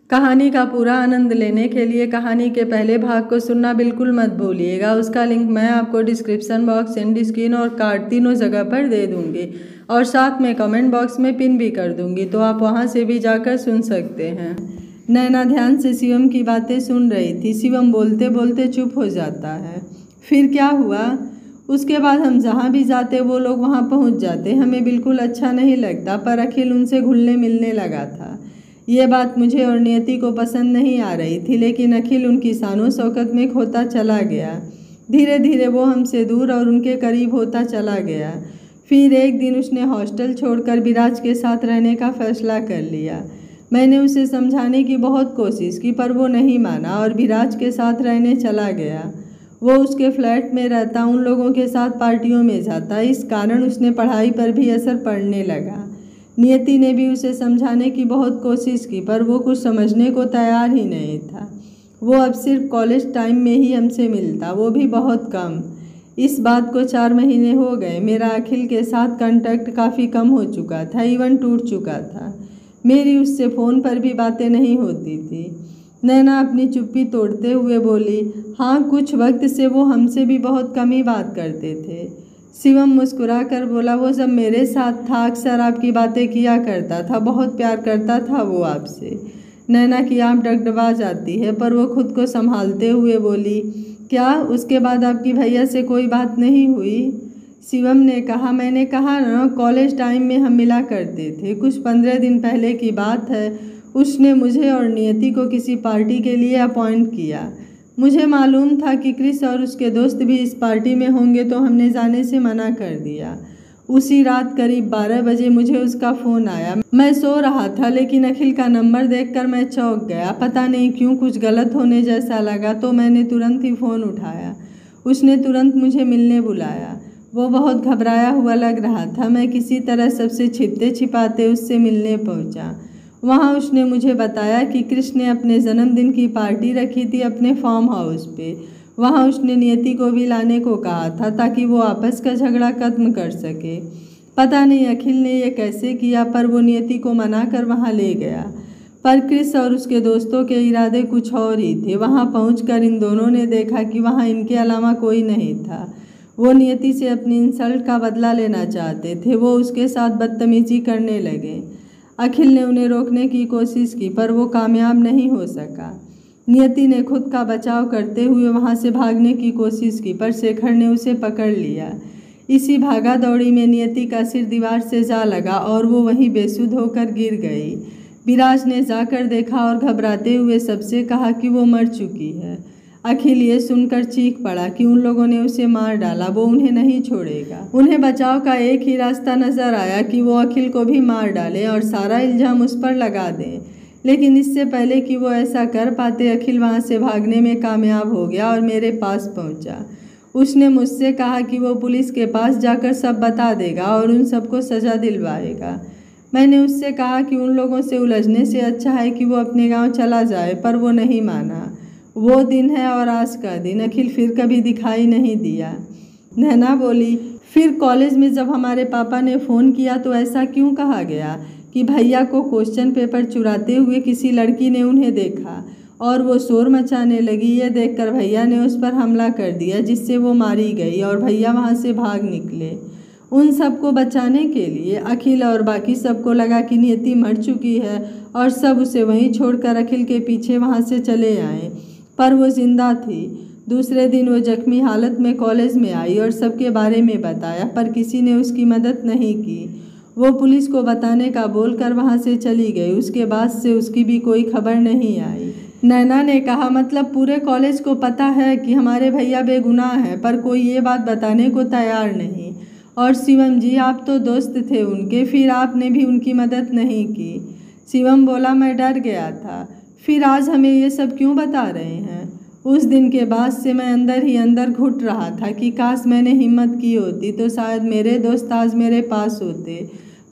कहानी का पूरा आनंद लेने के लिए कहानी के पहले भाग को सुनना बिल्कुल मत भूलिएगा। उसका लिंक मैं आपको डिस्क्रिप्शन बॉक्स, एंड स्क्रीन और कार्ड तीनों जगह पर दे दूंगी और साथ में कमेंट बॉक्स में पिन भी कर दूंगी, तो आप वहां से भी जाकर सुन सकते हैं। नैना ध्यान से शिवम की बातें सुन रही थी। शिवम बोलते बोलते चुप हो जाता है। फिर क्या हुआ? उसके बाद हम जहाँ भी जाते वो लोग वहाँ पहुँच जाते। हमें बिल्कुल अच्छा नहीं लगता, पर अखिल उनसे घुलने मिलने लगा था। ये बात मुझे और नियति को पसंद नहीं आ रही थी, लेकिन अखिल उनकी शानो शौकत में खोता चला गया। धीरे धीरे वो हमसे दूर और उनके करीब होता चला गया। फिर एक दिन उसने हॉस्टल छोड़कर विराज के साथ रहने का फैसला कर लिया। मैंने उसे समझाने की बहुत कोशिश की, पर वो नहीं माना और विराज के साथ रहने चला गया। वो उसके फ्लैट में रहता, उन लोगों के साथ पार्टियों में जाता। इस कारण उसने पढ़ाई पर भी असर पड़ने लगा। नियति ने भी उसे समझाने की बहुत कोशिश की, पर वो कुछ समझने को तैयार ही नहीं था। वो अब सिर्फ कॉलेज टाइम में ही हमसे मिलता, वो भी बहुत कम। इस बात को 4 महीने हो गए। मेरा अखिल के साथ कांटेक्ट काफ़ी कम हो चुका था, इवन टूट चुका था। मेरी उससे फ़ोन पर भी बातें नहीं होती थी। नैना अपनी चुप्पी तोड़ते हुए बोली, हाँ, कुछ वक्त से वो हमसे भी बहुत कम ही बात करते थे। शिवम मुस्कुराकर बोला, वो जब मेरे साथ था अक्सर आपकी बातें किया करता था, बहुत प्यार करता था वो आपसे। नैना की आँख डगडगा जाती है, पर वो खुद को संभालते हुए बोली, क्या उसके बाद आपकी भैया से कोई बात नहीं हुई? शिवम ने कहा, मैंने कहा ना, कॉलेज टाइम में हम मिला करते थे। कुछ 15 दिन पहले की बात है। उसने मुझे और नियति को किसी पार्टी के लिए अपॉइंट किया। मुझे मालूम था कि क्रिस और उसके दोस्त भी इस पार्टी में होंगे, तो हमने जाने से मना कर दिया। उसी रात करीब 12 बजे मुझे उसका फ़ोन आया। मैं सो रहा था, लेकिन अखिल का नंबर देखकर मैं चौंक गया। पता नहीं क्यों कुछ गलत होने जैसा लगा, तो मैंने तुरंत ही फ़ोन उठाया। उसने तुरंत मुझे मिलने बुलाया। वो बहुत घबराया हुआ लग रहा था। मैं किसी तरह सबसे छिपते छिपाते उससे मिलने पहुंचा। वहाँ उसने मुझे बताया कि कृष्ण ने अपने जन्मदिन की पार्टी रखी थी अपने फार्म हाउस पे। वहाँ उसने नियति को भी लाने को कहा था, ताकि वो आपस का झगड़ा खत्म कर सके। पता नहीं अखिल ने ये कैसे किया, पर वो नियति को मना कर वहाँ ले गया। पर क्रिस और उसके दोस्तों के इरादे कुछ और ही थे। वहाँ पहुंचकर इन दोनों ने देखा कि वहाँ इनके अलावा कोई नहीं था। वो नियति से अपनी इंसल्ट का बदला लेना चाहते थे। वो उसके साथ बदतमीजी करने लगे। अखिल ने उन्हें रोकने की कोशिश की, पर वो कामयाब नहीं हो सका। नियति ने खुद का बचाव करते हुए वहाँ से भागने की कोशिश की, पर शेखर ने उसे पकड़ लिया। इसी भागा दौड़ी में नियति का सिर दीवार से जा लगा और वो वहीं बेसुध होकर गिर गई। विराज ने जाकर देखा और घबराते हुए सबसे कहा कि वो मर चुकी है। अखिल ये सुनकर चीख पड़ा कि उन लोगों ने उसे मार डाला, वो उन्हें नहीं छोड़ेगा। उन्हें बचाव का एक ही रास्ता नजर आया कि वो अखिल को भी मार डालें और सारा इल्जाम उस पर लगा दें। लेकिन इससे पहले कि वो ऐसा कर पाते, अखिल वहाँ से भागने में कामयाब हो गया और मेरे पास पहुँचा। उसने मुझसे कहा कि वो पुलिस के पास जाकर सब बता देगा और उन सबको सज़ा दिलवाएगा। मैंने उससे कहा कि उन लोगों से उलझने से अच्छा है कि वो अपने गांव चला जाए, पर वो नहीं माना। वो दिन है और आज का दिन। अखिल फिर कभी दिखाई नहीं दिया। नैना बोली, फिर कॉलेज में जब हमारे पापा ने फ़ोन किया तो ऐसा क्यों कहा गया कि भैया को क्वेश्चन पेपर चुराते हुए किसी लड़की ने उन्हें देखा और वो शोर मचाने लगी। ये देखकर भैया ने उस पर हमला कर दिया, जिससे वो मारी गई और भैया वहाँ से भाग निकले। उन सबको बचाने के लिए अखिल और बाकी सबको लगा कि नियति मर चुकी है और सब उसे वहीं छोड़कर अखिल के पीछे वहाँ से चले आए, पर वो जिंदा थी। दूसरे दिन वो जख्मी हालत में कॉलेज में आई और सबके बारे में बताया, पर किसी ने उसकी मदद नहीं की। वो पुलिस को बताने का बोलकर वहाँ से चली गई। उसके बाद से उसकी भी कोई खबर नहीं आई। नैना ने कहा, मतलब पूरे कॉलेज को पता है कि हमारे भैया बेगुनाह हैं, पर कोई ये बात बताने को तैयार नहीं। और शिवम जी, आप तो दोस्त थे उनके, फिर आपने भी उनकी मदद नहीं की। शिवम बोला, मैं डर गया था। फिर आज हमें ये सब क्यों बता रहे हैं? उस दिन के बाद से मैं अंदर ही अंदर घुट रहा था कि काश मैंने हिम्मत की होती तो शायद मेरे दोस्त आज मेरे पास होते,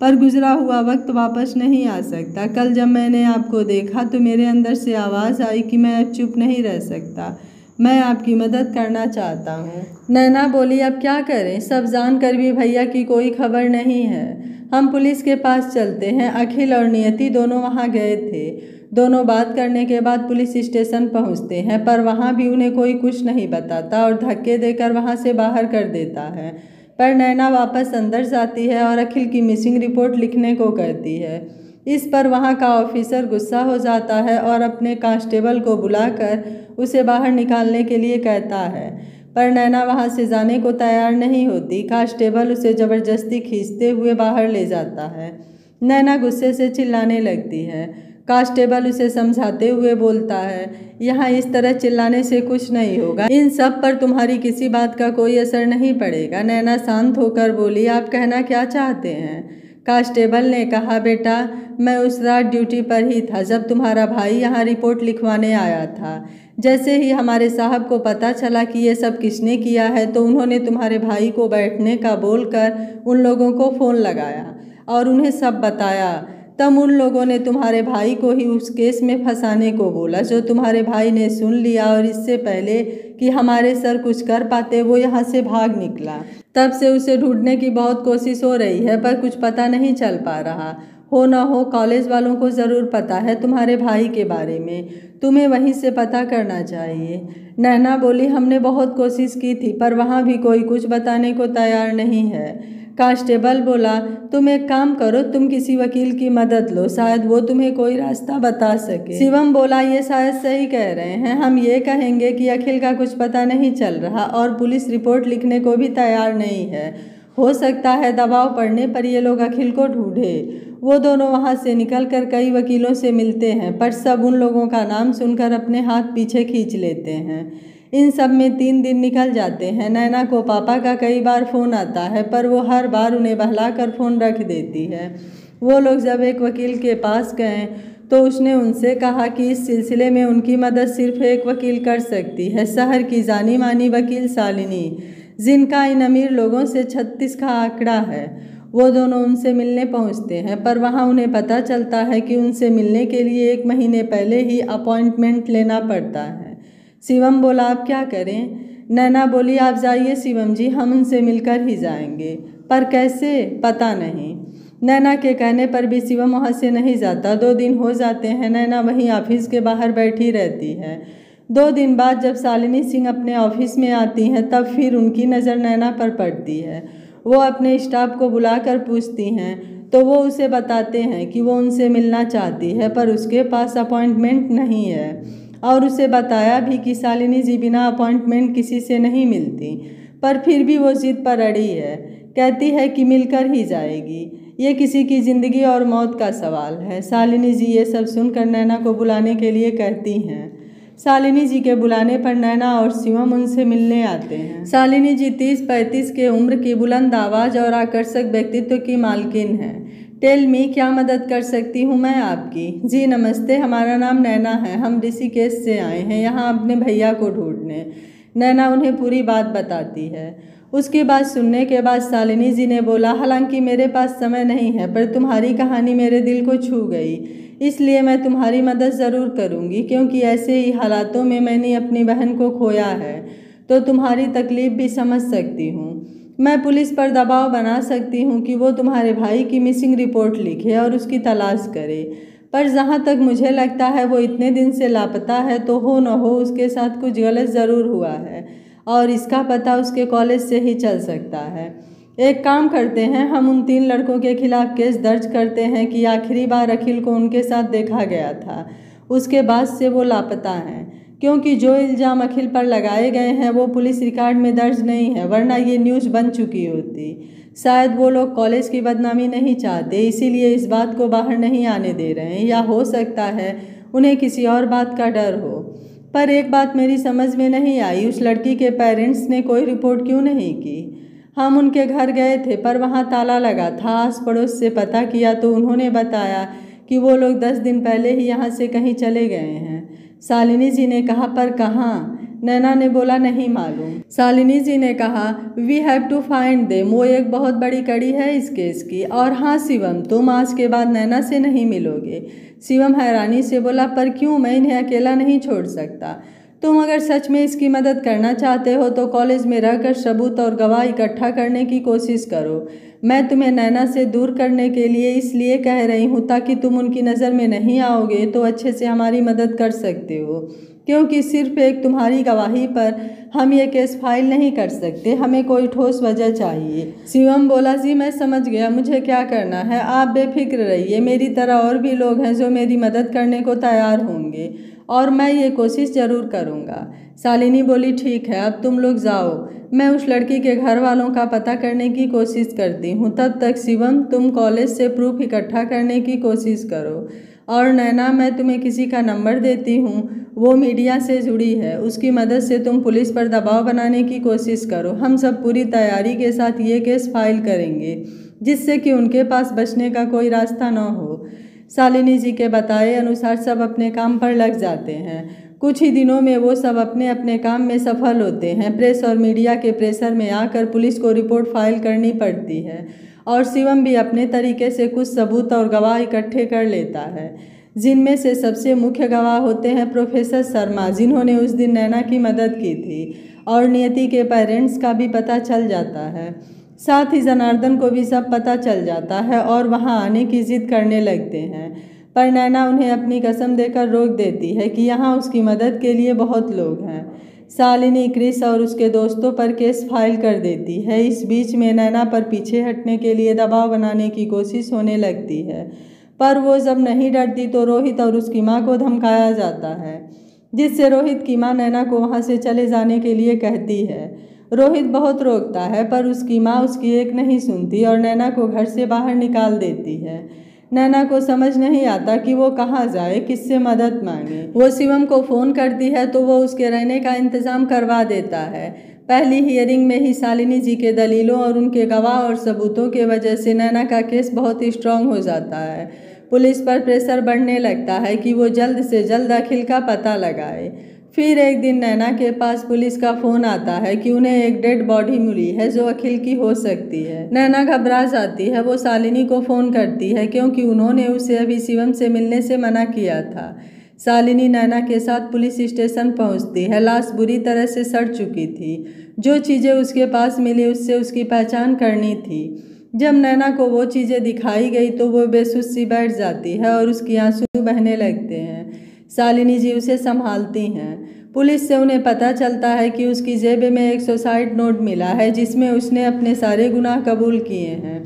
पर गुजरा हुआ वक्त वापस नहीं आ सकता। कल जब मैंने आपको देखा तो मेरे अंदर से आवाज़ आई कि मैं अब चुप नहीं रह सकता, मैं आपकी मदद करना चाहता हूँ। नैना बोली, अब क्या करें? सब जानकर भी भैया की कोई खबर नहीं है। हम पुलिस के पास चलते हैं। अखिल और नियति दोनों वहाँ गए थे। दोनों बात करने के बाद पुलिस स्टेशन पहुंचते हैं, पर वहां भी उन्हें कोई कुछ नहीं बताता और धक्के देकर वहां से बाहर कर देता है। पर नैना वापस अंदर जाती है और अखिल की मिसिंग रिपोर्ट लिखने को कहती है। इस पर वहां का ऑफिसर गुस्सा हो जाता है और अपने कांस्टेबल को बुलाकर उसे बाहर निकालने के लिए कहता है, पर नैना वहां से जाने को तैयार नहीं होती। कांस्टेबल उसे जबरदस्ती खींचते हुए बाहर ले जाता है। नैना गुस्से से चिल्लाने लगती है। कांस्टेबल उसे समझाते हुए बोलता है, यहाँ इस तरह चिल्लाने से कुछ नहीं होगा, इन सब पर तुम्हारी किसी बात का कोई असर नहीं पड़ेगा। नैना शांत होकर बोली, आप कहना क्या चाहते हैं? कांस्टेबल ने कहा, बेटा मैं उस रात ड्यूटी पर ही था जब तुम्हारा भाई यहाँ रिपोर्ट लिखवाने आया था। जैसे ही हमारे साहब को पता चला कि ये सब किसने किया है तो उन्होंने तुम्हारे भाई को बैठने का बोलकर उन लोगों को फ़ोन लगाया और उन्हें सब बताया। तब उन लोगों ने तुम्हारे भाई को ही उस केस में फंसाने को बोला, जो तुम्हारे भाई ने सुन लिया और इससे पहले कि हमारे सर कुछ कर पाते वो यहाँ से भाग निकला। तब से उसे ढूंढने की बहुत कोशिश हो रही है, पर कुछ पता नहीं चल पा रहा। हो न हो कॉलेज वालों को ज़रूर पता है तुम्हारे भाई के बारे में, तुम्हें वहीं से पता करना चाहिए। नैना बोली, हमने बहुत कोशिश की थी पर वहाँ भी कोई कुछ बताने को तैयार नहीं है। कांस्टेबल बोला, तुम एक काम करो, तुम किसी वकील की मदद लो, शायद वो तुम्हें कोई रास्ता बता सके। शिवम बोला, ये शायद सही कह रहे हैं, हम ये कहेंगे कि अखिल का कुछ पता नहीं चल रहा और पुलिस रिपोर्ट लिखने को भी तैयार नहीं है। हो सकता है दबाव पड़ने पर ये लोग अखिल को ढूंढे। वो दोनों वहाँ से निकलकर कई वकीलों से मिलते हैं, पर सब उन लोगों का नाम सुनकर अपने हाथ पीछे खींच लेते हैं। इन सब में 3 दिन निकल जाते हैं। नैना को पापा का कई बार फ़ोन आता है, पर वो हर बार उन्हें बहलाकर फ़ोन रख देती है। वो लोग जब एक वकील के पास गए तो उसने उनसे कहा कि इस सिलसिले में उनकी मदद सिर्फ एक वकील कर सकती है, शहर की जानी मानी वकील शालिनी, जिनका इन अमीर लोगों से 36 का आंकड़ा है। वो दोनों उनसे मिलने पहुंचते हैं, पर वहां उन्हें पता चलता है कि उनसे मिलने के लिए 1 महीने पहले ही अपॉइंटमेंट लेना पड़ता है। शिवम बोला, आप क्या करें? नैना बोली, आप जाइए शिवम जी, हम उनसे मिलकर ही जाएंगे, पर कैसे पता नहीं। नैना के कहने पर भी शिवम वहाँ से नहीं जाता। 2 दिन हो जाते हैं। नैना वहीं ऑफिस के बाहर बैठी रहती है। 2 दिन बाद जब शालिनी सिंह अपने ऑफिस में आती हैं तब फिर उनकी नज़र नैना पर पड़ती है। वो अपने स्टाफ को बुलाकर पूछती हैं तो वो उसे बताते हैं कि वो उनसे मिलना चाहती है, पर उसके पास अपॉइंटमेंट नहीं है और उसे बताया भी कि शालिनी जी बिना अपॉइंटमेंट किसी से नहीं मिलती, पर फिर भी वो जिद पर अड़ी है। कहती है कि मिलकर ही जाएगी, ये किसी की ज़िंदगी और मौत का सवाल है। शालिनी जी ये सब सुनकर नैना को बुलाने के लिए कहती हैं। शालिनी जी के बुलाने पर नैना और शिवम उनसे मिलने आते हैं। शालिनी जी 30-35 के उम्र की, बुलंद आवाज़ और आकर्षक व्यक्तित्व की मालकिन हैं। टेल मी, क्या मदद कर सकती हूँ मैं आपकी? जी नमस्ते, हमारा नाम नैना है, हम ऋषिकेश से आए हैं यहाँ अपने भैया को ढूंढने। नैना उन्हें पूरी बात बताती है। उसकी बात सुनने के बाद शालिनी जी ने बोला, हालांकि मेरे पास समय नहीं है, पर तुम्हारी कहानी मेरे दिल को छू गई, इसलिए मैं तुम्हारी मदद ज़रूर करूँगी, क्योंकि ऐसे ही हालातों में मैंने अपनी बहन को खोया है, तो तुम्हारी तकलीफ़ भी समझ सकती हूँ। मैं पुलिस पर दबाव बना सकती हूँ कि वो तुम्हारे भाई की मिसिंग रिपोर्ट लिखे और उसकी तलाश करे, पर जहाँ तक मुझे लगता है वो इतने दिन से लापता है, तो हो न हो उसके साथ कुछ गलत ज़रूर हुआ है और इसका पता उसके कॉलेज से ही चल सकता है। एक काम करते हैं, हम उन 3 लड़कों के खिलाफ केस दर्ज करते हैं कि आखिरी बार अखिल को उनके साथ देखा गया था, उसके बाद से वो लापता हैं, क्योंकि जो इल्ज़ाम अखिल पर लगाए गए हैं वो पुलिस रिकॉर्ड में दर्ज नहीं है, वरना ये न्यूज़ बन चुकी होती। शायद वो लोग कॉलेज की बदनामी नहीं चाहते, इसीलिए इस बात को बाहर नहीं आने दे रहे हैं, या हो सकता है उन्हें किसी और बात का डर हो। पर एक बात मेरी समझ में नहीं आई, उस लड़की के पेरेंट्स ने कोई रिपोर्ट क्यों नहीं की? हम उनके घर गए थे पर वहाँ ताला लगा था। आस पड़ोस से पता किया तो उन्होंने बताया कि वो लोग 10 दिन पहले ही यहाँ से कहीं चले गए हैं। शालिनी जी ने कहा, पर कहाँ? नैना ने बोला, नहीं मालूम। शालिनी जी ने कहा, we have to find them, वो एक बहुत बड़ी कड़ी है इस केस की। और हाँ शिवम, तुम आज के बाद नैना से नहीं मिलोगे। शिवम हैरानी से बोला, पर क्यों? मैं इन्हें अकेला नहीं छोड़ सकता। तुम अगर सच में इसकी मदद करना चाहते हो तो कॉलेज में रहकर सबूत और गवाह इकट्ठा करने की कोशिश करो। मैं तुम्हें नैना से दूर करने के लिए इसलिए कह रही हूँ ताकि तुम उनकी नज़र में नहीं आओगे तो अच्छे से हमारी मदद कर सकते हो, क्योंकि सिर्फ एक तुम्हारी गवाही पर हम ये केस फाइल नहीं कर सकते, हमें कोई ठोस वजह चाहिए। शिवम बोला, जी मैं समझ गया, मुझे क्या करना है, आप बेफिक्र रहिए, मेरी तरह और भी लोग हैं जो मेरी मदद करने को तैयार होंगे और मैं ये कोशिश ज़रूर करूँगा। शालिनी बोली, ठीक है, अब तुम लोग जाओ, मैं उस लड़की के घर वालों का पता करने की कोशिश करती हूँ, तब तक शिवम तुम कॉलेज से प्रूफ इकट्ठा करने की कोशिश करो। और नैना, मैं तुम्हें किसी का नंबर देती हूँ, वो मीडिया से जुड़ी है, उसकी मदद से तुम पुलिस पर दबाव बनाने की कोशिश करो। हम सब पूरी तैयारी के साथ ये केस फाइल करेंगे जिससे कि उनके पास बचने का कोई रास्ता न हो। शालिनी जी के बताए अनुसार सब अपने काम पर लग जाते हैं। कुछ ही दिनों में वो सब अपने अपने काम में सफल होते हैं। प्रेस और मीडिया के प्रेशर में आकर पुलिस को रिपोर्ट फाइल करनी पड़ती है और शिवम भी अपने तरीके से कुछ सबूत और गवाह इकट्ठे कर लेता है, जिनमें से सबसे मुख्य गवाह होते हैं प्रोफेसर शर्मा, जिन्होंने उस दिन नैना की मदद की थी, और नियति के पेरेंट्स का भी पता चल जाता है। साथ ही जनार्दन को भी सब पता चल जाता है और वहां आने की जिद करने लगते हैं, पर नैना उन्हें अपनी कसम देकर रोक देती है कि यहाँ उसकी मदद के लिए बहुत लोग हैं। शालिनी क्रिस और उसके दोस्तों पर केस फाइल कर देती है। इस बीच में नैना पर पीछे हटने के लिए दबाव बनाने की कोशिश होने लगती है, पर वो जब नहीं डरती तो रोहित और उसकी माँ को धमकाया जाता है, जिससे रोहित की माँ नैना को वहाँ से चले जाने के लिए कहती है। रोहित बहुत रोकता है पर उसकी माँ उसकी एक नहीं सुनती और नैना को घर से बाहर निकाल देती है। नैना को समझ नहीं आता कि वो कहाँ जाए, किससे मदद मांगे। वो शिवम को फ़ोन करती है तो वो उसके रहने का इंतज़ाम करवा देता है। पहली हियरिंग में ही शालिनी जी के दलीलों और उनके गवाह और सबूतों के वजह से नैना का केस बहुत ही स्ट्रांग हो जाता है। पुलिस पर प्रेशर बढ़ने लगता है कि वो जल्द से जल्द अखिल का पता लगाए। फिर एक दिन नैना के पास पुलिस का फ़ोन आता है कि उन्हें एक डेड बॉडी मिली है जो अखिल की हो सकती है। नैना घबरा जाती है। वो शालिनी को फ़ोन करती है क्योंकि उन्होंने उसे अभी शिवम से मिलने से मना किया था। शालिनी नैना के साथ पुलिस स्टेशन पहुंचती है। लाश बुरी तरह से सड़ चुकी थी। जो चीज़ें उसके पास मिली उससे उसकी पहचान करनी थी। जब नैना को वो चीज़ें दिखाई गई तो वो बेसुध सी बैठ जाती है और उसकी आंसू बहने लगते हैं। शालिनी जी उसे संभालती हैं। पुलिस से उन्हें पता चलता है कि उसकी जेब में एक सुसाइड नोट मिला है जिसमें उसने अपने सारे गुनाह कबूल किए हैं।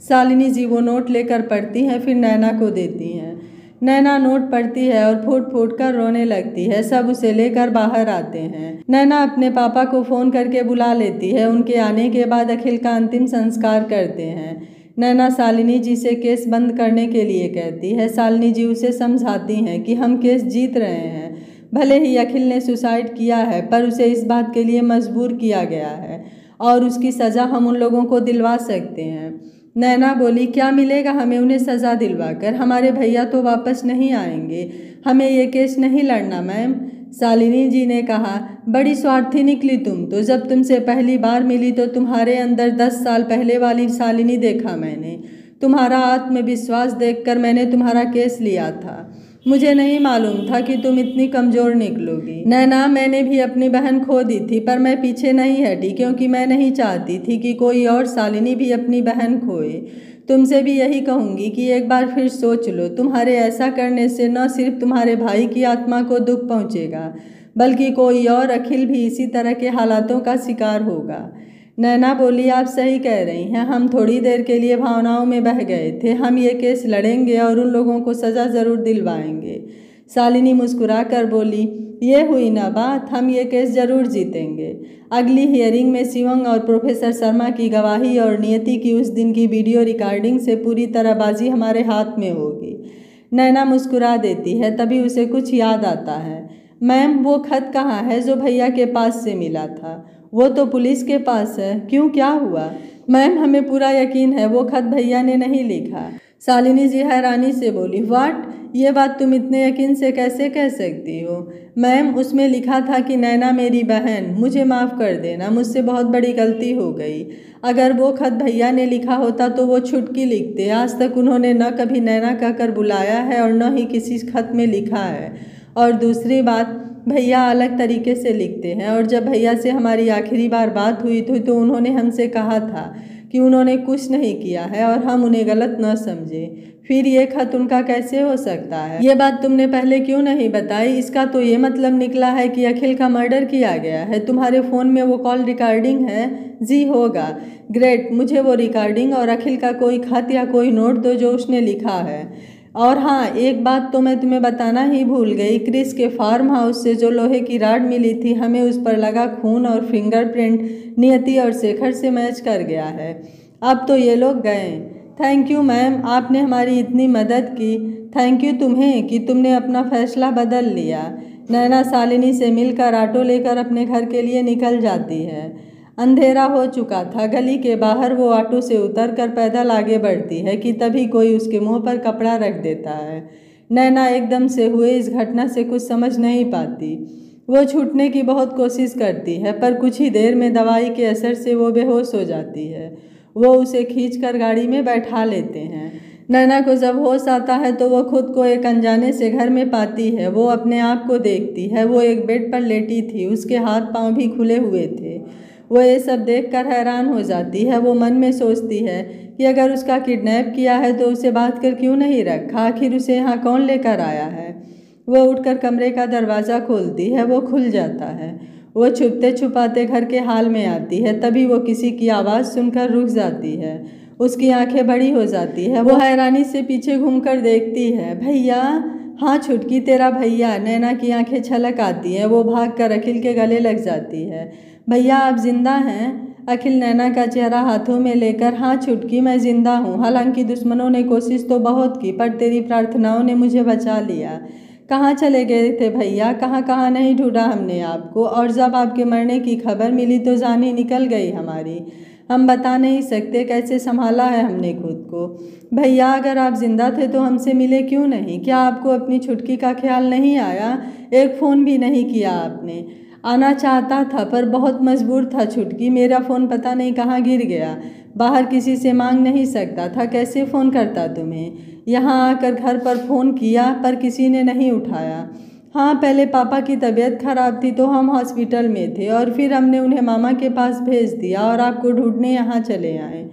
शालिनी जी वो नोट लेकर पढ़ती हैं, फिर नैना को देती हैं। नैना नोट पढ़ती है और फूट फूट कर रोने लगती है। सब उसे लेकर बाहर आते हैं। नैना अपने पापा को फ़ोन करके बुला लेती है। उनके आने के बाद अखिल का अंतिम संस्कार करते हैं। नैना शालिनी जी से केस बंद करने के लिए कहती है। शालिनी जी उसे समझाती हैं कि हम केस जीत रहे हैं, भले ही अखिल ने सुसाइड किया है पर उसे इस बात के लिए मजबूर किया गया है और उसकी सज़ा हम उन लोगों को दिलवा सकते हैं। नैना बोली, क्या मिलेगा हमें उन्हें सज़ा दिलवाकर? हमारे भैया तो वापस नहीं आएंगे, हमें ये केस नहीं लड़ना मैम। शालिनी जी ने कहा, बड़ी स्वार्थी निकली तुम तो। जब तुमसे पहली बार मिली तो तुम्हारे अंदर 10 साल पहले वाली शालिनी देखा मैंने। तुम्हारा आत्मविश्वास देखकर मैंने तुम्हारा केस लिया था। मुझे नहीं मालूम था कि तुम इतनी कमज़ोर निकलोगी। नैना, मैंने भी अपनी बहन खो दी थी पर मैं पीछे नहीं हटी क्योंकि मैं नहीं चाहती थी कि कोई और शालिनी भी अपनी बहन खोए। तुमसे भी यही कहूँगी कि एक बार फिर सोच लो। तुम्हारे ऐसा करने से न सिर्फ तुम्हारे भाई की आत्मा को दुख पहुँचेगा बल्कि कोई और अखिल भी इसी तरह के हालातों का शिकार होगा। नैना बोली, आप सही कह रही हैं, हम थोड़ी देर के लिए भावनाओं में बह गए थे। हम ये केस लड़ेंगे और उन लोगों को सज़ा ज़रूर दिलवाएंगे। शालिनी मुस्कुरा कर बोली, ये हुई ना बात, हम ये केस ज़रूर जीतेंगे। अगली हियरिंग में शिवम और प्रोफेसर शर्मा की गवाही और नियति की उस दिन की वीडियो रिकॉर्डिंग से पूरी तरह बाजी हमारे हाथ में होगी। नैना मुस्कुरा देती है। तभी उसे कुछ याद आता है। मैम, वो खत कहाँ है जो भैया के पास से मिला था? वो तो पुलिस के पास है। क्यों, क्या हुआ? मैम, हमें पूरा यकीन है वो खत भैया ने नहीं लिखा। शालिनी जी हैरानी से बोली, व्हाट? ये बात तुम इतने यकीन से कैसे कह सकती हो? मैम, उसमें लिखा था कि नैना मेरी बहन, मुझे माफ़ कर देना, मुझसे बहुत बड़ी गलती हो गई। अगर वो खत भैया ने लिखा होता तो वो छुटकी लिखते। आज तक उन्होंने न कभी नैना कहकर बुलाया है और न ही किसी खत में लिखा है। और दूसरी बात, भैया अलग तरीके से लिखते हैं और जब भैया से हमारी आखिरी बार बात हुई थी तो उन्होंने हमसे कहा था कि उन्होंने कुछ नहीं किया है और हम उन्हें गलत न समझें। फिर ये खत उनका कैसे हो सकता है? ये बात तुमने पहले क्यों नहीं बताई? इसका तो ये मतलब निकला है कि अखिल का मर्डर किया गया है। तुम्हारे फ़ोन में वो कॉल रिकॉर्डिंग है? जी होगा। ग्रेट, मुझे वो रिकॉर्डिंग और अखिल का कोई खत या कोई नोट दो जो उसने लिखा है। और हाँ, एक बात तो मैं तुम्हें बताना ही भूल गई। क्रिस के फार्म हाउस से जो लोहे की राड मिली थी, हमें उस पर लगा खून और फिंगरप्रिंट नियति और शेखर से मैच कर गया है। अब तो ये लोग गए। थैंक यू मैम, आपने हमारी इतनी मदद की। थैंक यू तुम्हें कि तुमने अपना फैसला बदल लिया। नैना शालिनी से मिलकर ऑटो लेकर अपने घर के लिए निकल जाती है। अंधेरा हो चुका था। गली के बाहर वो ऑटो से उतरकर पैदल आगे बढ़ती है कि तभी कोई उसके मुंह पर कपड़ा रख देता है। नैना एकदम से हुए इस घटना से कुछ समझ नहीं पाती। वो छूटने की बहुत कोशिश करती है, पर कुछ ही देर में दवाई के असर से वो बेहोश हो जाती है। वो उसे खींचकर गाड़ी में बैठा लेते हैं। नैना को जब होश आता है तो वो खुद को एक अनजाने से घर में पाती है। वो अपने आप को देखती है। वो एक बेड पर लेटी थी, उसके हाथ पांव भी खुले हुए थे। वो ये सब देखकर हैरान हो जाती है। वो मन में सोचती है कि अगर उसका किडनैप किया है तो उसे बांध कर क्यों नहीं रखा? आखिर उसे यहाँ कौन लेकर आया है? वो उठकर कमरे का दरवाज़ा खोलती है। वो खुल जाता है। वो छुपते छुपाते घर के हाल में आती है। तभी वो किसी की आवाज़ सुनकर रुक जाती है। उसकी आंखें बड़ी हो जाती है। वो हैरानी से पीछे घूमकर देखती है। भैया! हाँ छुटकी, तेरा भैया। नैना की आंखें छलक आती हैं। वो भागकर अखिल के गले लग जाती है। भैया, आप जिंदा हैं? अखिल नैना का चेहरा हाथों में लेकर, हाँ छुटकी, मैं जिंदा हूँ। हालांकि दुश्मनों ने कोशिश तो बहुत की, पर तेरी प्रार्थनाओं ने मुझे बचा लिया। कहाँ चले गए थे भैया? कहाँ कहाँ नहीं ढूंढा हमने आपको, और जब आपके मरने की खबर मिली तो जान ही निकल गई हमारी। हम बता नहीं सकते कैसे संभाला है हमने खुद को। भैया, अगर आप जिंदा थे तो हमसे मिले क्यों नहीं? क्या आपको अपनी छुटकी का ख्याल नहीं आया? एक फ़ोन भी नहीं किया आपने। आना चाहता था पर बहुत मजबूर था छुटकी। मेरा फ़ोन पता नहीं कहाँ गिर गया। बाहर किसी से मांग नहीं सकता था, कैसे फ़ोन करता तुम्हें? यहाँ आकर घर पर फ़ोन किया पर किसी ने नहीं उठाया। हाँ, पहले पापा की तबीयत खराब थी तो हम हॉस्पिटल में थे, और फिर हमने उन्हें मामा के पास भेज दिया और आपको ढूंढने यहाँ चले आए।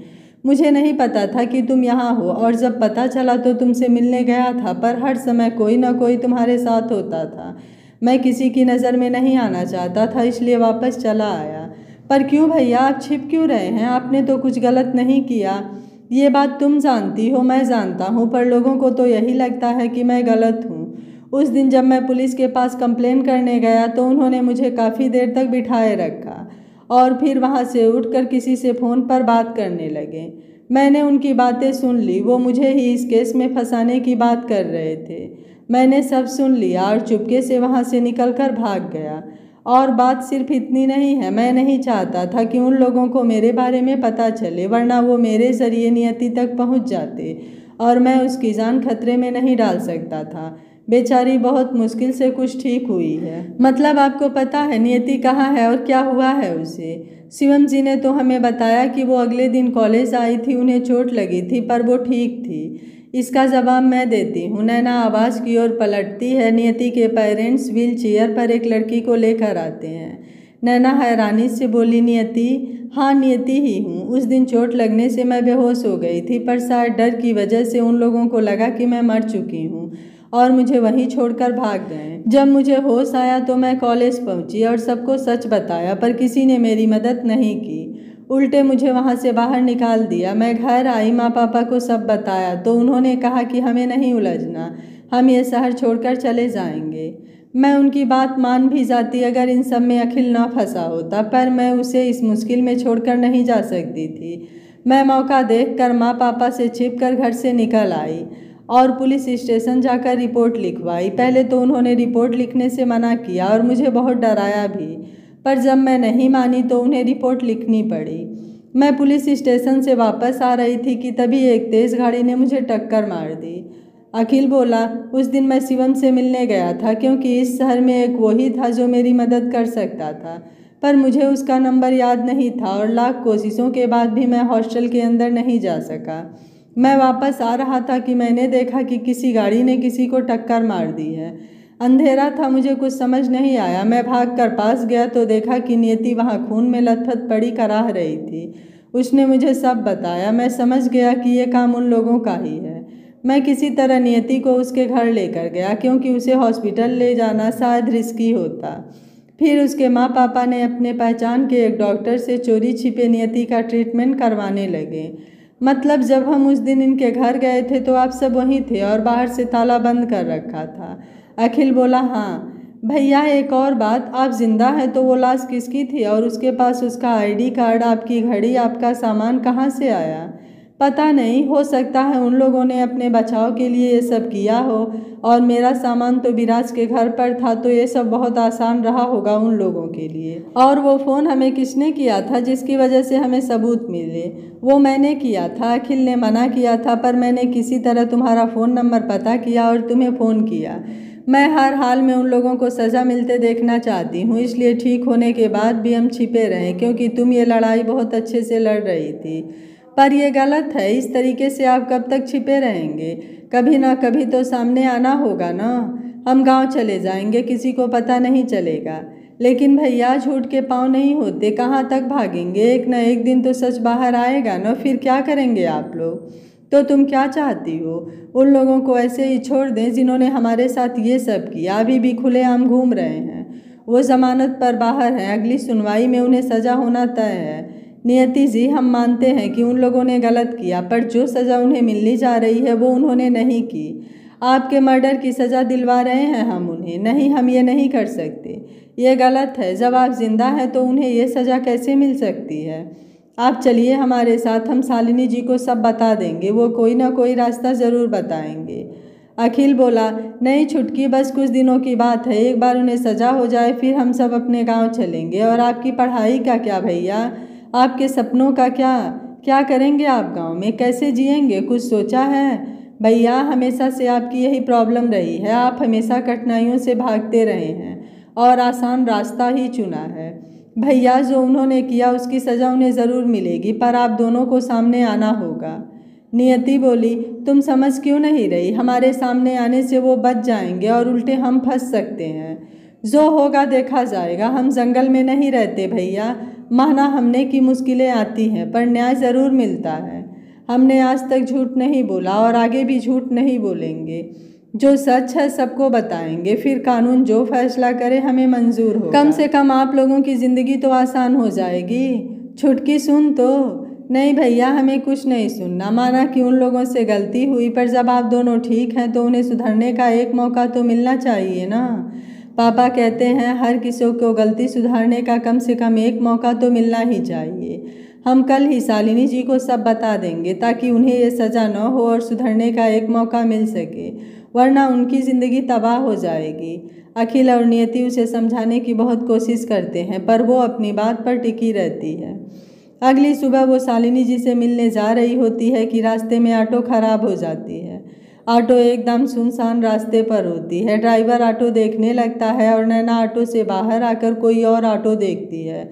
मुझे नहीं पता था कि तुम यहाँ हो, और जब पता चला तो तुमसे मिलने गया था, पर हर समय कोई ना कोई तुम्हारे साथ होता था। मैं किसी की नज़र में नहीं आना चाहता था, इसलिए वापस चला आया। पर क्यों भैया, आप छिप क्यों रहे हैं? आपने तो कुछ गलत नहीं किया। ये बात तुम जानती हो, मैं जानता हूँ, पर लोगों को तो यही लगता है कि मैं गलत हूँ। उस दिन जब मैं पुलिस के पास कंप्लेन करने गया तो उन्होंने मुझे काफ़ी देर तक बिठाए रखा, और फिर वहाँ से उठकर किसी से फ़ोन पर बात करने लगे। मैंने उनकी बातें सुन ली। वो मुझे ही इस केस में फंसाने की बात कर रहे थे। मैंने सब सुन लिया और चुपके से वहाँ से निकलकर भाग गया। और बात सिर्फ इतनी नहीं है, मैं नहीं चाहता था कि उन लोगों को मेरे बारे में पता चले, वरना वो मेरे ज़रिए नियति तक पहुँच जाते और मैं उसकी जान खतरे में नहीं डाल सकता था। बेचारी बहुत मुश्किल से कुछ ठीक हुई है। मतलब आपको पता है नियति कहाँ है और क्या हुआ है उसे? शिवम जी ने तो हमें बताया कि वो अगले दिन कॉलेज आई थी, उन्हें चोट लगी थी, पर वो ठीक थी। इसका जवाब मैं देती हूँ। नैना आवाज़ की ओर पलटती है। नियति के पेरेंट्स व्हील चेयर पर एक लड़की को लेकर आते हैं। नैना हैरानी से बोली, नियति? हाँ, नियति ही हूँ। उस दिन चोट लगने से मैं बेहोश हो गई थी, पर शायद डर की वजह से उन लोगों को लगा कि मैं मर चुकी हूँ और मुझे वहीं छोड़कर भाग गए। जब मुझे होश आया तो मैं कॉलेज पहुँची और सबको सच बताया, पर किसी ने मेरी मदद नहीं की। उल्टे मुझे वहाँ से बाहर निकाल दिया। मैं घर आई, माँ पापा को सब बताया तो उन्होंने कहा कि हमें नहीं उलझना, हम ये शहर छोड़कर चले जाएंगे। मैं उनकी बात मान भी जाती अगर इन सब में अखिल ना फंसा होता, पर मैं उसे इस मुश्किल में छोड़कर नहीं जा सकती थी। मैं मौका देखकर माँ पापा से छिपकर घर से निकल आई और पुलिस स्टेशन जाकर रिपोर्ट लिखवाई। पहले तो उन्होंने रिपोर्ट लिखने से मना किया और मुझे बहुत डराया भी, पर जब मैं नहीं मानी तो उन्हें रिपोर्ट लिखनी पड़ी। मैं पुलिस स्टेशन से वापस आ रही थी कि तभी एक तेज़ गाड़ी ने मुझे टक्कर मार दी। अखिल बोला, उस दिन मैं शिवम से मिलने गया था क्योंकि इस शहर में एक वही था जो मेरी मदद कर सकता था, पर मुझे उसका नंबर याद नहीं था और लाख कोशिशों के बाद भी मैं हॉस्टल के अंदर नहीं जा सका। मैं वापस आ रहा था कि मैंने देखा कि किसी गाड़ी ने किसी को टक्कर मार दी है। अंधेरा था, मुझे कुछ समझ नहीं आया। मैं भागकर पास गया तो देखा कि नियति वहाँ खून में लथपथ पड़ी कराह रही थी। उसने मुझे सब बताया। मैं समझ गया कि ये काम उन लोगों का ही है। मैं किसी तरह नियति को उसके घर लेकर गया, क्योंकि उसे हॉस्पिटल ले जाना शायद रिस्की होता। फिर उसके माँ पापा ने अपने पहचान के एक डॉक्टर से चोरी छिपे नियति का ट्रीटमेंट करवाने लगे। मतलब जब हम उस दिन इनके घर गए थे तो आप सब वहीं थे और बाहर से ताला बंद कर रखा था। अखिल बोला, हाँ भैया एक और बात, आप जिंदा हैं तो वो लाश किसकी थी और उसके पास उसका आईडी कार्ड, आपकी घड़ी, आपका सामान कहाँ से आया? पता नहीं, हो सकता है उन लोगों ने अपने बचाव के लिए ये सब किया हो। और मेरा सामान तो विराज के घर पर था, तो ये सब बहुत आसान रहा होगा उन लोगों के लिए। और वो फ़ोन हमें किसने किया था जिसकी वजह से हमें सबूत मिले? वो मैंने किया था। अखिल ने मना किया था, पर मैंने किसी तरह तुम्हारा फ़ोन नंबर पता किया और तुम्हें फ़ोन किया। मैं हर हाल में उन लोगों को सज़ा मिलते देखना चाहती हूँ, इसलिए ठीक होने के बाद भी हम छिपे रहें, क्योंकि तुम ये लड़ाई बहुत अच्छे से लड़ रही थी। पर यह गलत है। इस तरीके से आप कब तक छिपे रहेंगे? कभी ना कभी तो सामने आना होगा ना। हम गांव चले जाएंगे, किसी को पता नहीं चलेगा। लेकिन भैया झूठ के पाँव नहीं होते, कहाँ तक भागेंगे? एक न एक दिन तो सच बाहर आएगा ना, फिर क्या करेंगे आप लोग? तो तुम क्या चाहती हो? उन लोगों को ऐसे ही छोड़ दें जिन्होंने हमारे साथ ये सब किया, अभी भी खुलेआम घूम रहे हैं। वो जमानत पर बाहर हैं, अगली सुनवाई में उन्हें सज़ा होना तय है। नियति जी, हम मानते हैं कि उन लोगों ने गलत किया, पर जो सज़ा उन्हें मिलनी जा रही है वो उन्होंने नहीं की। आपके मर्डर की सज़ा दिलवा रहे हैं हम उन्हें। नहीं, हम ये नहीं कर सकते, ये गलत है। जब आप जिंदा हैं तो उन्हें ये सज़ा कैसे मिल सकती है? आप चलिए हमारे साथ, हम शालिनी जी को सब बता देंगे, वो कोई ना कोई रास्ता ज़रूर बताएंगे। अखिल बोला, नहीं छुटकी, बस कुछ दिनों की बात है, एक बार उन्हें सज़ा हो जाए फिर हम सब अपने गांव चलेंगे। और आपकी पढ़ाई का क्या भैया? आपके सपनों का क्या? क्या करेंगे आप गांव में? कैसे जिएंगे? कुछ सोचा है? भैया हमेशा से आपकी यही प्रॉब्लम रही है, आप हमेशा कठिनाइयों से भागते रहे हैं और आसान रास्ता ही चुना है। भैया जो उन्होंने किया उसकी सज़ा उन्हें ज़रूर मिलेगी, पर आप दोनों को सामने आना होगा। नियति बोली, तुम समझ क्यों नहीं रही? हमारे सामने आने से वो बच जाएंगे और उल्टे हम फंस सकते हैं। जो होगा देखा जाएगा। हम जंगल में नहीं रहते भैया, माना हमने की मुश्किलें आती हैं, पर न्याय ज़रूर मिलता है। हमने आज तक झूठ नहीं बोला और आगे भी झूठ नहीं बोलेंगे। जो सच है सबको बताएंगे, फिर कानून जो फैसला करे हमें मंजूर हो। कम से कम आप लोगों की ज़िंदगी तो आसान हो जाएगी। छुटकी सुन तो। नहीं भैया, हमें कुछ नहीं सुनना। माना कि उन लोगों से गलती हुई, पर जब आप दोनों ठीक हैं तो उन्हें सुधरने का एक मौका तो मिलना चाहिए ना। पापा कहते हैं हर किसी को गलती सुधारने का कम से कम एक मौका तो मिलना ही चाहिए। हम कल ही शालिनी जी को सब बता देंगे, ताकि उन्हें ये सज़ा न हो और सुधरने का एक मौका मिल सके, वरना उनकी ज़िंदगी तबाह हो जाएगी। अखिल और नियति उसे समझाने की बहुत कोशिश करते हैं, पर वो अपनी बात पर टिकी रहती है। अगली सुबह वो शालिनी जी से मिलने जा रही होती है कि रास्ते में ऑटो खराब हो जाती है। ऑटो एकदम सुनसान रास्ते पर होती है। ड्राइवर ऑटो देखने लगता है और नैना ऑटो से बाहर आकर कोई और ऑटो देखती है,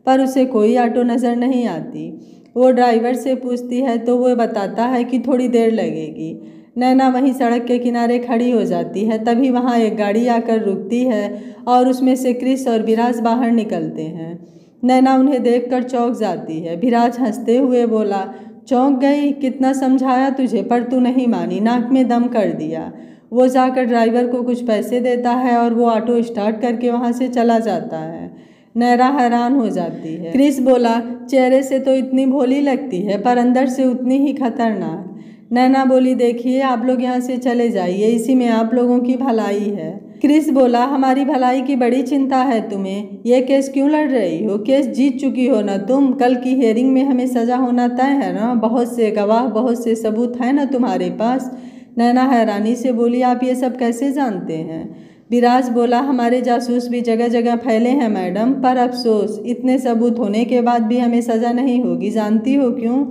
पर उसे कोई ऑटो नज़र नहीं आती। वो ड्राइवर से पूछती है तो वो बताता है कि थोड़ी देर लगेगी। नैना वहीं सड़क के किनारे खड़ी हो जाती है। तभी वहाँ एक गाड़ी आकर रुकती है और उसमें से क्रिस और विराज बाहर निकलते हैं। नैना उन्हें देखकर चौंक जाती है। विराज हंसते हुए बोला, चौंक गई? कितना समझाया तुझे, पर तू नहीं मानी, नाक में दम कर दिया। वो जाकर ड्राइवर को कुछ पैसे देता है और वो ऑटो स्टार्ट करके वहाँ से चला जाता है। नैना हैरान हो जाती है। क्रिस बोला, चेहरे से तो इतनी भोली लगती है, पर अंदर से उतनी ही खतरनाक। नैना बोली, देखिए आप लोग यहाँ से चले जाइए, इसी में आप लोगों की भलाई है। क्रिस बोला, हमारी भलाई की बड़ी चिंता है तुम्हें, ये केस क्यों लड़ रही हो? केस जीत चुकी हो ना तुम। कल की हियरिंग में हमें सज़ा होना तय है ना। बहुत से गवाह, बहुत से सबूत है ना तुम्हारे पास। नैना हैरानी से बोली, आप ये सब कैसे जानते हैं? विराज बोला, हमारे जासूस भी जगह जगह फैले हैं मैडम, पर अफसोस इतने सबूत होने के बाद भी हमें सज़ा नहीं होगी। जानती हो क्यों?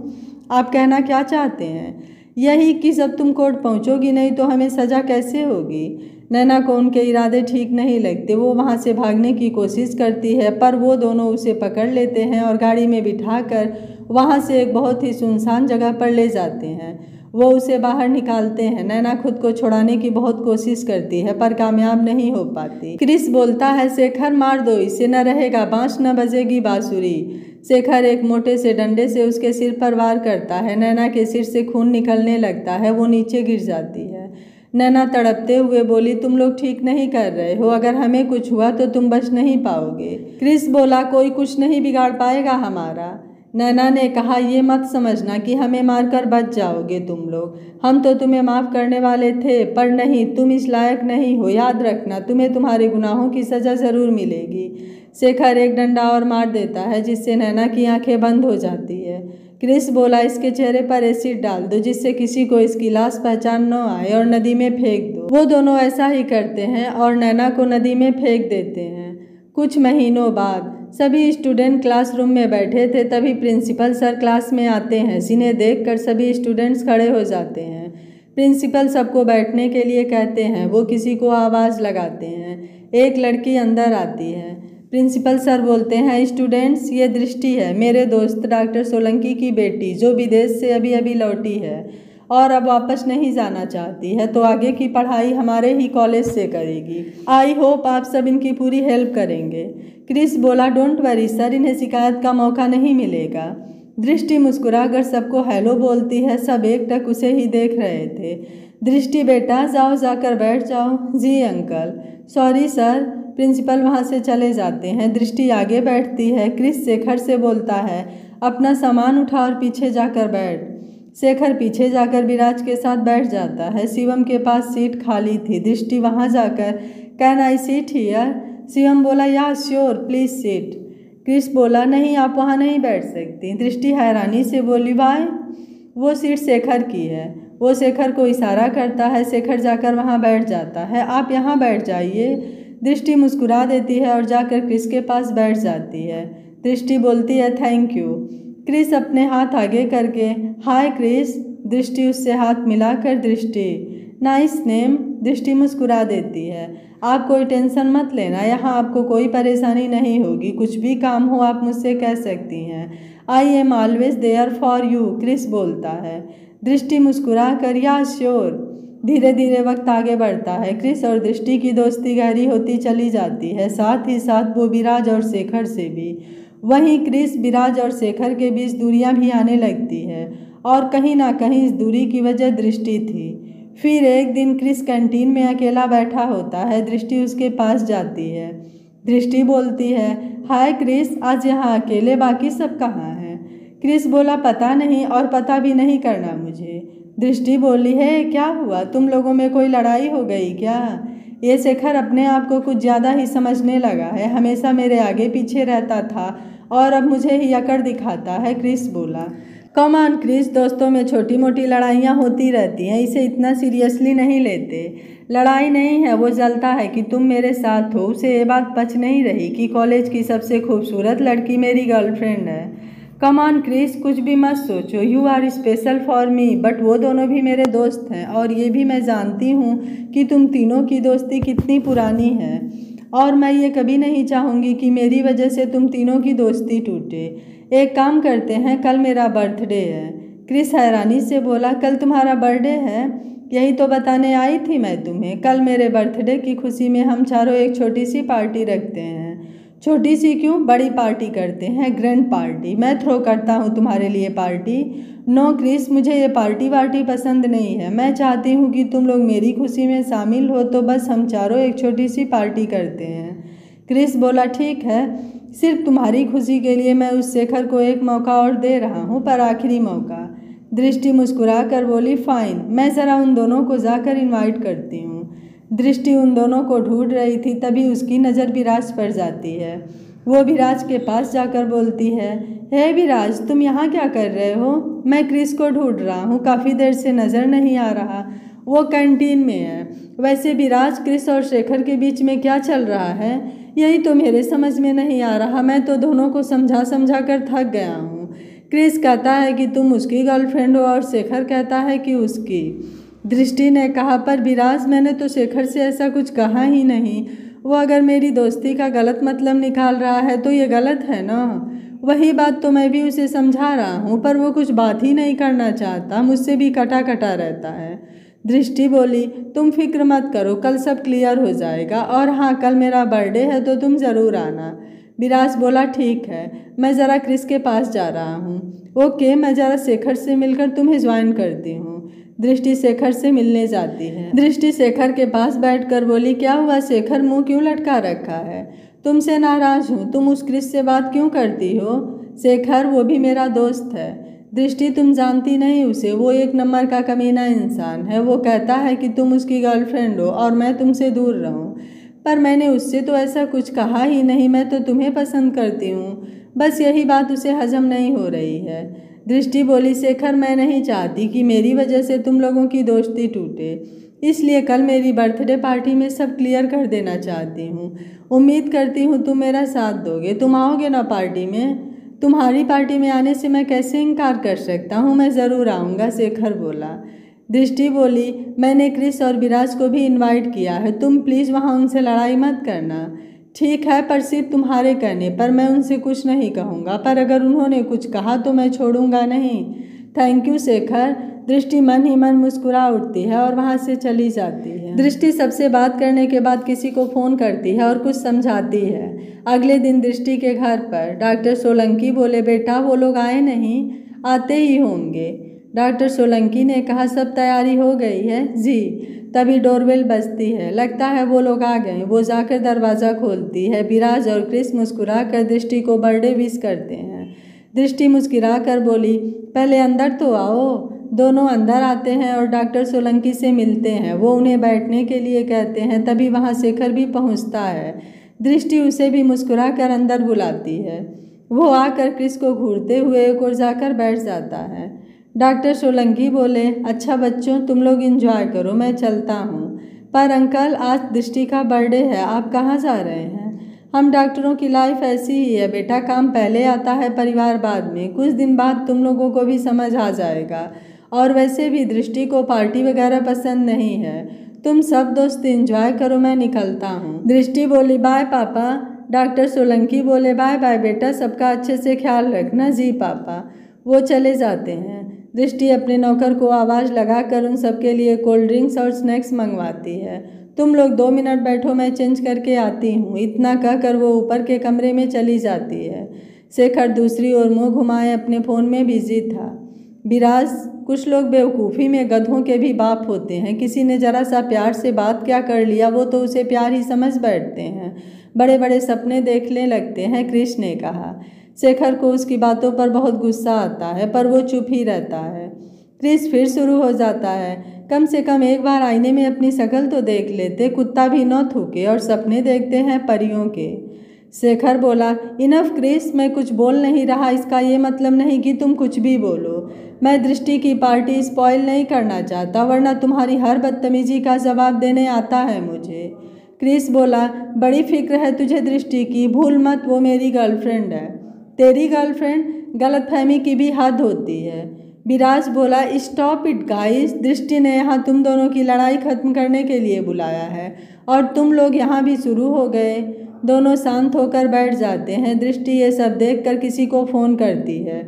आप कहना क्या चाहते हैं? यही कि जब तुम कोर्ट पहुंचोगी नहीं तो हमें सज़ा कैसे होगी? नैना को उनके इरादे ठीक नहीं लगते। वो वहाँ से भागने की कोशिश करती है, पर वो दोनों उसे पकड़ लेते हैं और गाड़ी में बिठाकर वहाँ से एक बहुत ही सुनसान जगह पर ले जाते हैं। वो उसे बाहर निकालते हैं। नैना खुद को छुड़ाने की बहुत कोशिश करती है, पर कामयाब नहीं हो पाती। क्रिस बोलता है, शेखर मार दो इसे, न रहेगा बाँस न बजेगी बाँसुरी। शेखर एक मोटे से डंडे से उसके सिर पर वार करता है। नैना के सिर से खून निकलने लगता है, वो नीचे गिर जाती है। नैना तड़पते हुए बोली, तुम लोग ठीक नहीं कर रहे हो, अगर हमें कुछ हुआ तो तुम बच नहीं पाओगे। क्रिस बोला, कोई कुछ नहीं बिगाड़ पाएगा हमारा। नैना ने कहा, ये मत समझना कि हमें मारकर बच जाओगे तुम लोग, हम तो तुम्हें माफ़ करने वाले थे, पर नहीं, तुम इस लायक नहीं हो। याद रखना, तुम्हें तुम्हारे गुनाहों की सज़ा ज़रूर मिलेगी। शेखर एक डंडा और मार देता है, जिससे नैना की आंखें बंद हो जाती है। क्रिस बोला, इसके चेहरे पर एसिड डाल दो, जिससे किसी को इसकी लाश पहचान न आए, और नदी में फेंक दो। वो दोनों ऐसा ही करते हैं और नैना को नदी में फेंक देते हैं। कुछ महीनों बाद सभी स्टूडेंट क्लासरूम में बैठे थे, तभी प्रिंसिपल सर क्लास में आते हैं। जिन्हें देखकर सभी स्टूडेंट्स खड़े हो जाते हैं। प्रिंसिपल सबको बैठने के लिए कहते हैं। वो किसी को आवाज़ लगाते हैं। एक लड़की अंदर आती है। प्रिंसिपल सर बोलते हैं, स्टूडेंट्स, ये दृष्टि है, मेरे दोस्त डॉक्टर सोलंकी की बेटी, जो विदेश से अभी अभी लौटी है और अब वापस नहीं जाना चाहती है, तो आगे की पढ़ाई हमारे ही कॉलेज से करेगी। आई होप आप सब इनकी पूरी हेल्प करेंगे। क्रिस बोला, डोंट वरी सर, इन्हें शिकायत का मौका नहीं मिलेगा। दृष्टि मुस्कुराकर सबको हेलो बोलती है। सब एकटक उसे ही देख रहे थे। दृष्टि बेटा, जाओ, जाकर बैठ जाओ। जी अंकल। Sorry sir. प्रिंसिपल वहाँ से चले जाते हैं। दृष्टि आगे बैठती है। क्रिस शेखर से बोलता है, अपना सामान उठा और पीछे जाकर बैठ। शेखर पीछे जाकर विराज के साथ बैठ जाता है। शिवम के पास सीट खाली थी। दृष्टि वहाँ जाकर, can I seat here? Shivam बोला, या श्योर, प्लीज सीट। क्रिस बोला, नहीं, आप वहाँ नहीं बैठ सकती। दृष्टि हैरानी से बोली, वाई? वो सीट शेखर की है। वो शेखर को इशारा करता है। शेखर जाकर वहाँ बैठ जाता है। आप यहाँ बैठ जाइए। दृष्टि मुस्कुरा देती है और जाकर क्रिस के पास बैठ जाती है। दृष्टि बोलती है, थैंक यू। क्रिस अपने हाथ आगे करके, हाय क्रिस। दृष्टि उससे हाथ मिलाकर, दृष्टि, नाइस नेम। दृष्टि मुस्कुरा देती है। आप कोई टेंशन मत लेना, यहाँ आपको कोई परेशानी नहीं होगी। कुछ भी काम हो आप मुझसे कह सकती हैं। I am always there for you, Chris बोलता है। दृष्टि मुस्कुरा कर, या श्योर। धीरे धीरे वक्त आगे बढ़ता है। क्रिस और दृष्टि की दोस्ती गहरी होती चली जाती है, साथ ही साथ वो विराज और शेखर से भी। वहीं क्रिस, विराज और शेखर के बीच दूरियां भी आने लगती है, और कहीं ना कहीं इस दूरी की वजह दृष्टि थी। फिर एक दिन क्रिस कैंटीन में अकेला बैठा होता है। दृष्टि उसके पास जाती है। दृष्टि बोलती है, हाय क्रिस, आज यहाँ अकेले, बाकी सब कहाँ हैं? क्रिस बोला, पता नहीं, और पता भी नहीं करना मुझे। दृष्टि बोली, है क्या हुआ? तुम लोगों में कोई लड़ाई हो गई क्या? ये शेखर अपने आप को कुछ ज़्यादा ही समझने लगा है। हमेशा मेरे आगे पीछे रहता था और अब मुझे ही अकड़ दिखाता है, क्रिस बोला। कम ऑन क्रिस, दोस्तों में छोटी मोटी लड़ाइयाँ होती रहती हैं, इसे इतना सीरियसली नहीं लेते। लड़ाई नहीं है, वो जलता है कि तुम मेरे साथ हो। उसे ये बात पच नहीं रही कि कॉलेज की सबसे खूबसूरत लड़की मेरी गर्लफ्रेंड है। कम ऑन क्रिस, कुछ भी मत सोचो, you are special for me, but वो दोनों भी मेरे दोस्त हैं, और ये भी मैं जानती हूँ कि तुम तीनों की दोस्ती कितनी पुरानी है, और मैं ये कभी नहीं चाहूँगी कि मेरी वजह से तुम तीनों की दोस्ती टूटे। एक काम करते हैं, कल मेरा बर्थडे है। क्रिस हैरानी से बोला, कल तुम्हारा बर्थडे है? यही तो बताने आई थी मैं तुम्हें। कल मेरे बर्थडे की खुशी में हम चारों एक छोटी सी पार्टी रखते हैं। छोटी सी क्यों, बड़ी पार्टी करते हैं, ग्रैंड पार्टी। मैं थ्रो करता हूँ तुम्हारे लिए पार्टी। नो क्रिस, मुझे ये पार्टी वार्टी पसंद नहीं है। मैं चाहती हूँ कि तुम लोग मेरी खुशी में शामिल हो, तो बस हम चारों एक छोटी सी पार्टी करते हैं। क्रिस बोला, ठीक है, सिर्फ तुम्हारी खुशी के लिए मैं उस शेखर को एक मौका और दे रहा हूँ, पर आखिरी मौका। दृष्टि मुस्कुरा कर बोली, फाइन, मैं ज़रा उन दोनों को जाकर इनवाइट करती हूँ। दृष्टि उन दोनों को ढूंढ रही थी, तभी उसकी नज़र विराज पर जाती है। वो विराज के पास जाकर बोलती है, हे विराज, तुम यहाँ क्या कर रहे हो? मैं क्रिस को ढूंढ रहा हूँ, काफ़ी देर से नज़र नहीं आ रहा। वो कैंटीन में है। वैसे विराज, क्रिस और शेखर के बीच में क्या चल रहा है, यही तो मेरे समझ में नहीं आ रहा। मैं तो दोनों को समझा समझा कर थक गया हूँ। क्रिस कहता है कि तुम उसकी गर्लफ्रेंड हो, और शेखर कहता है कि उसकी। दृष्टि ने कहा, पर विराज, मैंने तो शेखर से ऐसा कुछ कहा ही नहीं। वो अगर मेरी दोस्ती का गलत मतलब निकाल रहा है तो ये गलत है ना। वही बात तो मैं भी उसे समझा रहा हूँ, पर वो कुछ बात ही नहीं करना चाहता, मुझसे भी कटा कटा रहता है। दृष्टि बोली, तुम फिक्र मत करो, कल सब क्लियर हो जाएगा। और हाँ, कल मेरा बर्थडे है तो तुम ज़रूर आना। विराज बोला ठीक है, मैं ज़रा क्रिस के पास जा रहा हूँ। ओके, मैं ज़रा शेखर से मिलकर तुम्हें ज्वाइन करती हूँ। दृष्टि शेखर से मिलने जाती है। दृष्टि शेखर के पास बैठकर बोली, क्या हुआ शेखर, मुंह क्यों लटका रखा है? तुमसे नाराज हूँ, तुम उस क्रिस से बात क्यों करती हो? शेखर, वो भी मेरा दोस्त है। दृष्टि, तुम जानती नहीं उसे, वो एक नंबर का कमीना इंसान है। वो कहता है कि तुम उसकी गर्लफ्रेंड हो और मैं तुमसे दूर रहूं, पर मैंने उससे तो ऐसा कुछ कहा ही नहीं। मैं तो तुम्हें पसंद करती हूँ, बस यही बात उसे हजम नहीं हो रही है। दृष्टि बोली, शेखर, मैं नहीं चाहती कि मेरी वजह से तुम लोगों की दोस्ती टूटे, इसलिए कल मेरी बर्थडे पार्टी में सब क्लियर कर देना चाहती हूँ। उम्मीद करती हूँ तुम मेरा साथ दोगे। तुम आओगे ना पार्टी में? तुम्हारी पार्टी में आने से मैं कैसे इनकार कर सकता हूँ? मैं ज़रूर आऊँगा, शेखर बोला। दृष्टि बोली, मैंने क्रिस और विराज को भी इनवाइट किया है, तुम प्लीज़ वहाँ उनसे लड़ाई मत करना। ठीक है, पर सिर्फ तुम्हारे कहने पर मैं उनसे कुछ नहीं कहूँगा, पर अगर उन्होंने कुछ कहा तो मैं छोड़ूंगा नहीं। Thank you Shekhar. दृष्टि मन ही मन मुस्कुरा उठती है और वहाँ से चली जाती है। दृष्टि सबसे बात करने के बाद किसी को फ़ोन करती है और कुछ समझाती है। अगले दिन दृष्टि के घर पर डॉक्टर सोलंकी बोले, बेटा वो लोग आए नहीं? आते ही होंगे। डॉक्टर सोलंकी ने कहा, सब तैयारी हो गई है? जी। तभी डोरबेल बजती है, लगता है वो लोग आ गए। वो जाकर दरवाज़ा खोलती है। विराज और क्रिस मुस्कुरा कर दृष्टि को बर्थडे विश करते हैं। दृष्टि मुस्कुरा कर बोली, पहले अंदर तो आओ। दोनों अंदर आते हैं और डॉक्टर सोलंकी से मिलते हैं। वो उन्हें बैठने के लिए कहते हैं। तभी वहाँ शेखर भी पहुँचता है। दृष्टि उसे भी मुस्कुरा कर अंदर बुलाती है। वो आकर क्रिस को घूरते हुए एक ओर जाकर बैठ जाता है। डॉक्टर सोलंकी बोले, अच्छा बच्चों, तुम लोग एंजॉय करो, मैं चलता हूँ। पर अंकल, आज दृष्टि का बर्थडे है, आप कहाँ जा रहे हैं? हम डॉक्टरों की लाइफ ऐसी ही है बेटा, काम पहले आता है, परिवार बाद में। कुछ दिन बाद तुम लोगों को भी समझ आ जाएगा। और वैसे भी दृष्टि को पार्टी वगैरह पसंद नहीं है। तुम सब दोस्त एंजॉय करो, मैं निकलता हूँ। दृष्टि बोली, बाय पापा। डॉक्टर सोलंकी बोले, बाय बाय बेटा, सबका अच्छे से ख्याल रखना। जी पापा। वो चले जाते हैं। दृष्टि अपने नौकर को आवाज़ लगाकर उन सबके लिए कोल्ड ड्रिंक्स और स्नैक्स मंगवाती है। तुम लोग 2 मिनट बैठो, मैं चेंज करके आती हूँ। इतना कहकर वो ऊपर के कमरे में चली जाती है। शेखर दूसरी ओर मुँह घुमाए अपने फ़ोन में बिजी था। विराज, कुछ लोग बेवकूफ़ी में गधों के भी बाप होते हैं। किसी ने ज़रा सा प्यार से बात क्या कर लिया, वो तो उसे प्यार ही समझ बैठते हैं। बड़े बड़े सपने देखने लगते हैं, क्रिस ने कहा। शेखर को उसकी बातों पर बहुत गुस्सा आता है, पर वो चुप ही रहता है। क्रिस फिर शुरू हो जाता है, कम से कम एक बार आईने में अपनी शक्ल तो देख लेते, कुत्ता भी न थूके और सपने देखते हैं परियों के। शेखर बोला, इनफ क्रिस, मैं कुछ बोल नहीं रहा, इसका ये मतलब नहीं कि तुम कुछ भी बोलो। मैं दृष्टि की पार्टी स्पॉइल नहीं करना चाहता, वरना तुम्हारी हर बदतमीजी का जवाब देने आता है मुझे। क्रिस बोला, बड़ी फिक्र है तुझे दृष्टि की, भूल मत वो मेरी गर्लफ्रेंड है। तेरी गर्लफ्रेंड? गलतफहमी की भी हद होती है। विराज बोला, स्टॉप इट गाइस, दृष्टि ने यहाँ तुम दोनों की लड़ाई खत्म करने के लिए बुलाया है और तुम लोग यहाँ भी शुरू हो गए। दोनों शांत होकर बैठ जाते हैं। दृष्टि ये सब देखकर किसी को फ़ोन करती है।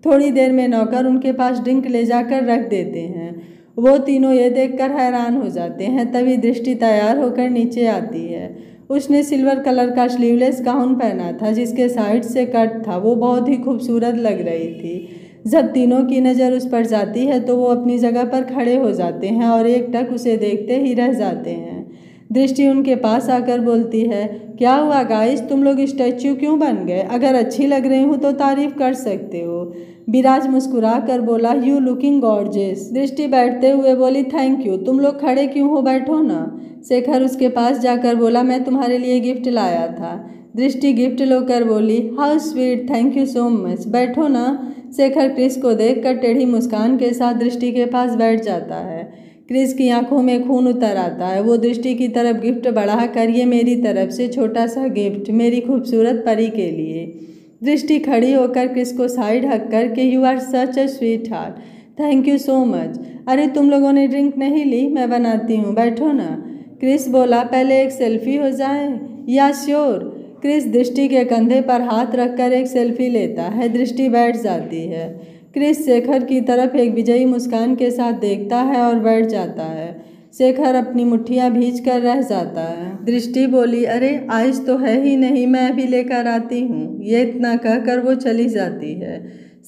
थोड़ी देर में नौकर उनके पास ड्रिंक ले जाकर रख देते हैं। वो तीनों ये देखकर हैरान हो जाते हैं। तभी दृष्टि तैयार होकर नीचे आती है। उसने सिल्वर कलर का स्लीवलेस गाउन पहना था जिसके साइड से कट था। वो बहुत ही खूबसूरत लग रही थी। जब तीनों की नज़र उस पर जाती है तो वो अपनी जगह पर खड़े हो जाते हैं और एकटक उसे देखते ही रह जाते हैं। दृष्टि उनके पास आकर बोलती है, क्या हुआ गाइस, तुम लोग स्टैच्यू क्यों बन गए? अगर अच्छी लग रही हूँ तो तारीफ कर सकते हो। विराज मुस्कुरा कर बोला, यू लुकिंग गॉर्जियस। दृष्टि बैठते हुए बोली, थैंक यू। तुम लोग खड़े क्यों हो, बैठो ना। शेखर उसके पास जाकर बोला, मैं तुम्हारे लिए गिफ्ट लाया था। दृष्टि गिफ्ट लेकर बोली, how sweet, thank you so much, बैठो ना। शेखर क्रिस को देखकर टेढ़ी मुस्कान के साथ दृष्टि के पास बैठ जाता है। क्रिस की आंखों में खून उतर आता है। वो दृष्टि की तरफ गिफ्ट बढ़ाकर, ये मेरी तरफ से छोटा सा गिफ्ट मेरी खूबसूरत परी के लिए। दृष्टि खड़ी होकर क्रिस को साइड हक करके, you are such a sweet heart, thank you so much. अरे तुम लोगों ने ड्रिंक नहीं ली? मैं बनाती हूँ, बैठो ना। क्रिस बोला, पहले एक सेल्फी हो जाए। या श्योर। क्रिस दृष्टि के कंधे पर हाथ रखकर एक सेल्फी लेता है। दृष्टि बैठ जाती है। क्रिस शेखर की तरफ एक विजयी मुस्कान के साथ देखता है और बैठ जाता है। शेखर अपनी मुट्ठियां भींच कर रह जाता है। दृष्टि बोली, अरे आइस तो है ही नहीं, मैं अभी लेकर आती हूँ। ये इतना कहकर वो चली जाती है।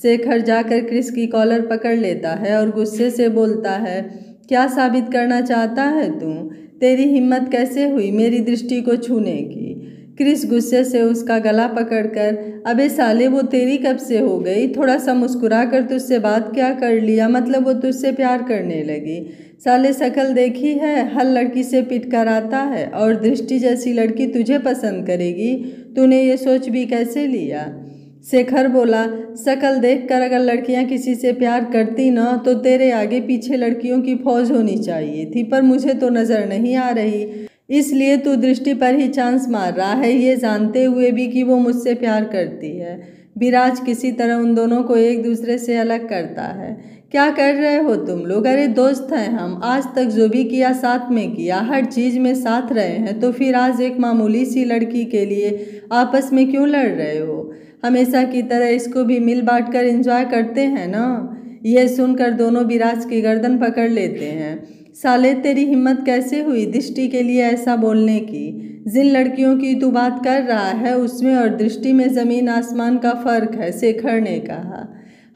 शेखर जाकर क्रिस की कॉलर पकड़ लेता है और गुस्से से बोलता है, क्या साबित करना चाहता है तू? तेरी हिम्मत कैसे हुई मेरी दृष्टि को छूने की? क्रिस गुस्से से उसका गला पकड़कर, अबे साले वो तेरी कब से हो गई? थोड़ा सा मुस्कुरा कर तुझसे बात क्या कर लिया? मतलब वो तुझसे प्यार करने लगी? साले शकल देखी है, हर लड़की से पिट कर आता है और दृष्टि जैसी लड़की तुझे पसंद करेगी? तूने ये सोच भी कैसे लिया? शेखर बोला, शकल देखकर अगर लड़कियां किसी से प्यार करती ना तो तेरे आगे पीछे लड़कियों की फौज होनी चाहिए थी, पर मुझे तो नज़र नहीं आ रही। इसलिए तू दृष्टि पर ही चांस मार रहा है, ये जानते हुए भी कि वो मुझसे प्यार करती है। विराज किसी तरह उन दोनों को एक दूसरे से अलग करता है। क्या कर रहे हो तुम लोग? अरे दोस्त हैं हम, आज तक जो भी किया साथ में किया, हर चीज़ में साथ रहे हैं, तो फिर आज एक मामूली सी लड़की के लिए आपस में क्यों लड़ रहे हो? हमेशा की तरह इसको भी मिल बांट कर एंजॉय करते हैं ना? यह सुनकर दोनों विराज की गर्दन पकड़ लेते हैं। साले तेरी हिम्मत कैसे हुई दृष्टि के लिए ऐसा बोलने की? जिन लड़कियों की तू बात कर रहा है उसमें और दृष्टि में ज़मीन आसमान का फ़र्क है, शेखर ने कहा।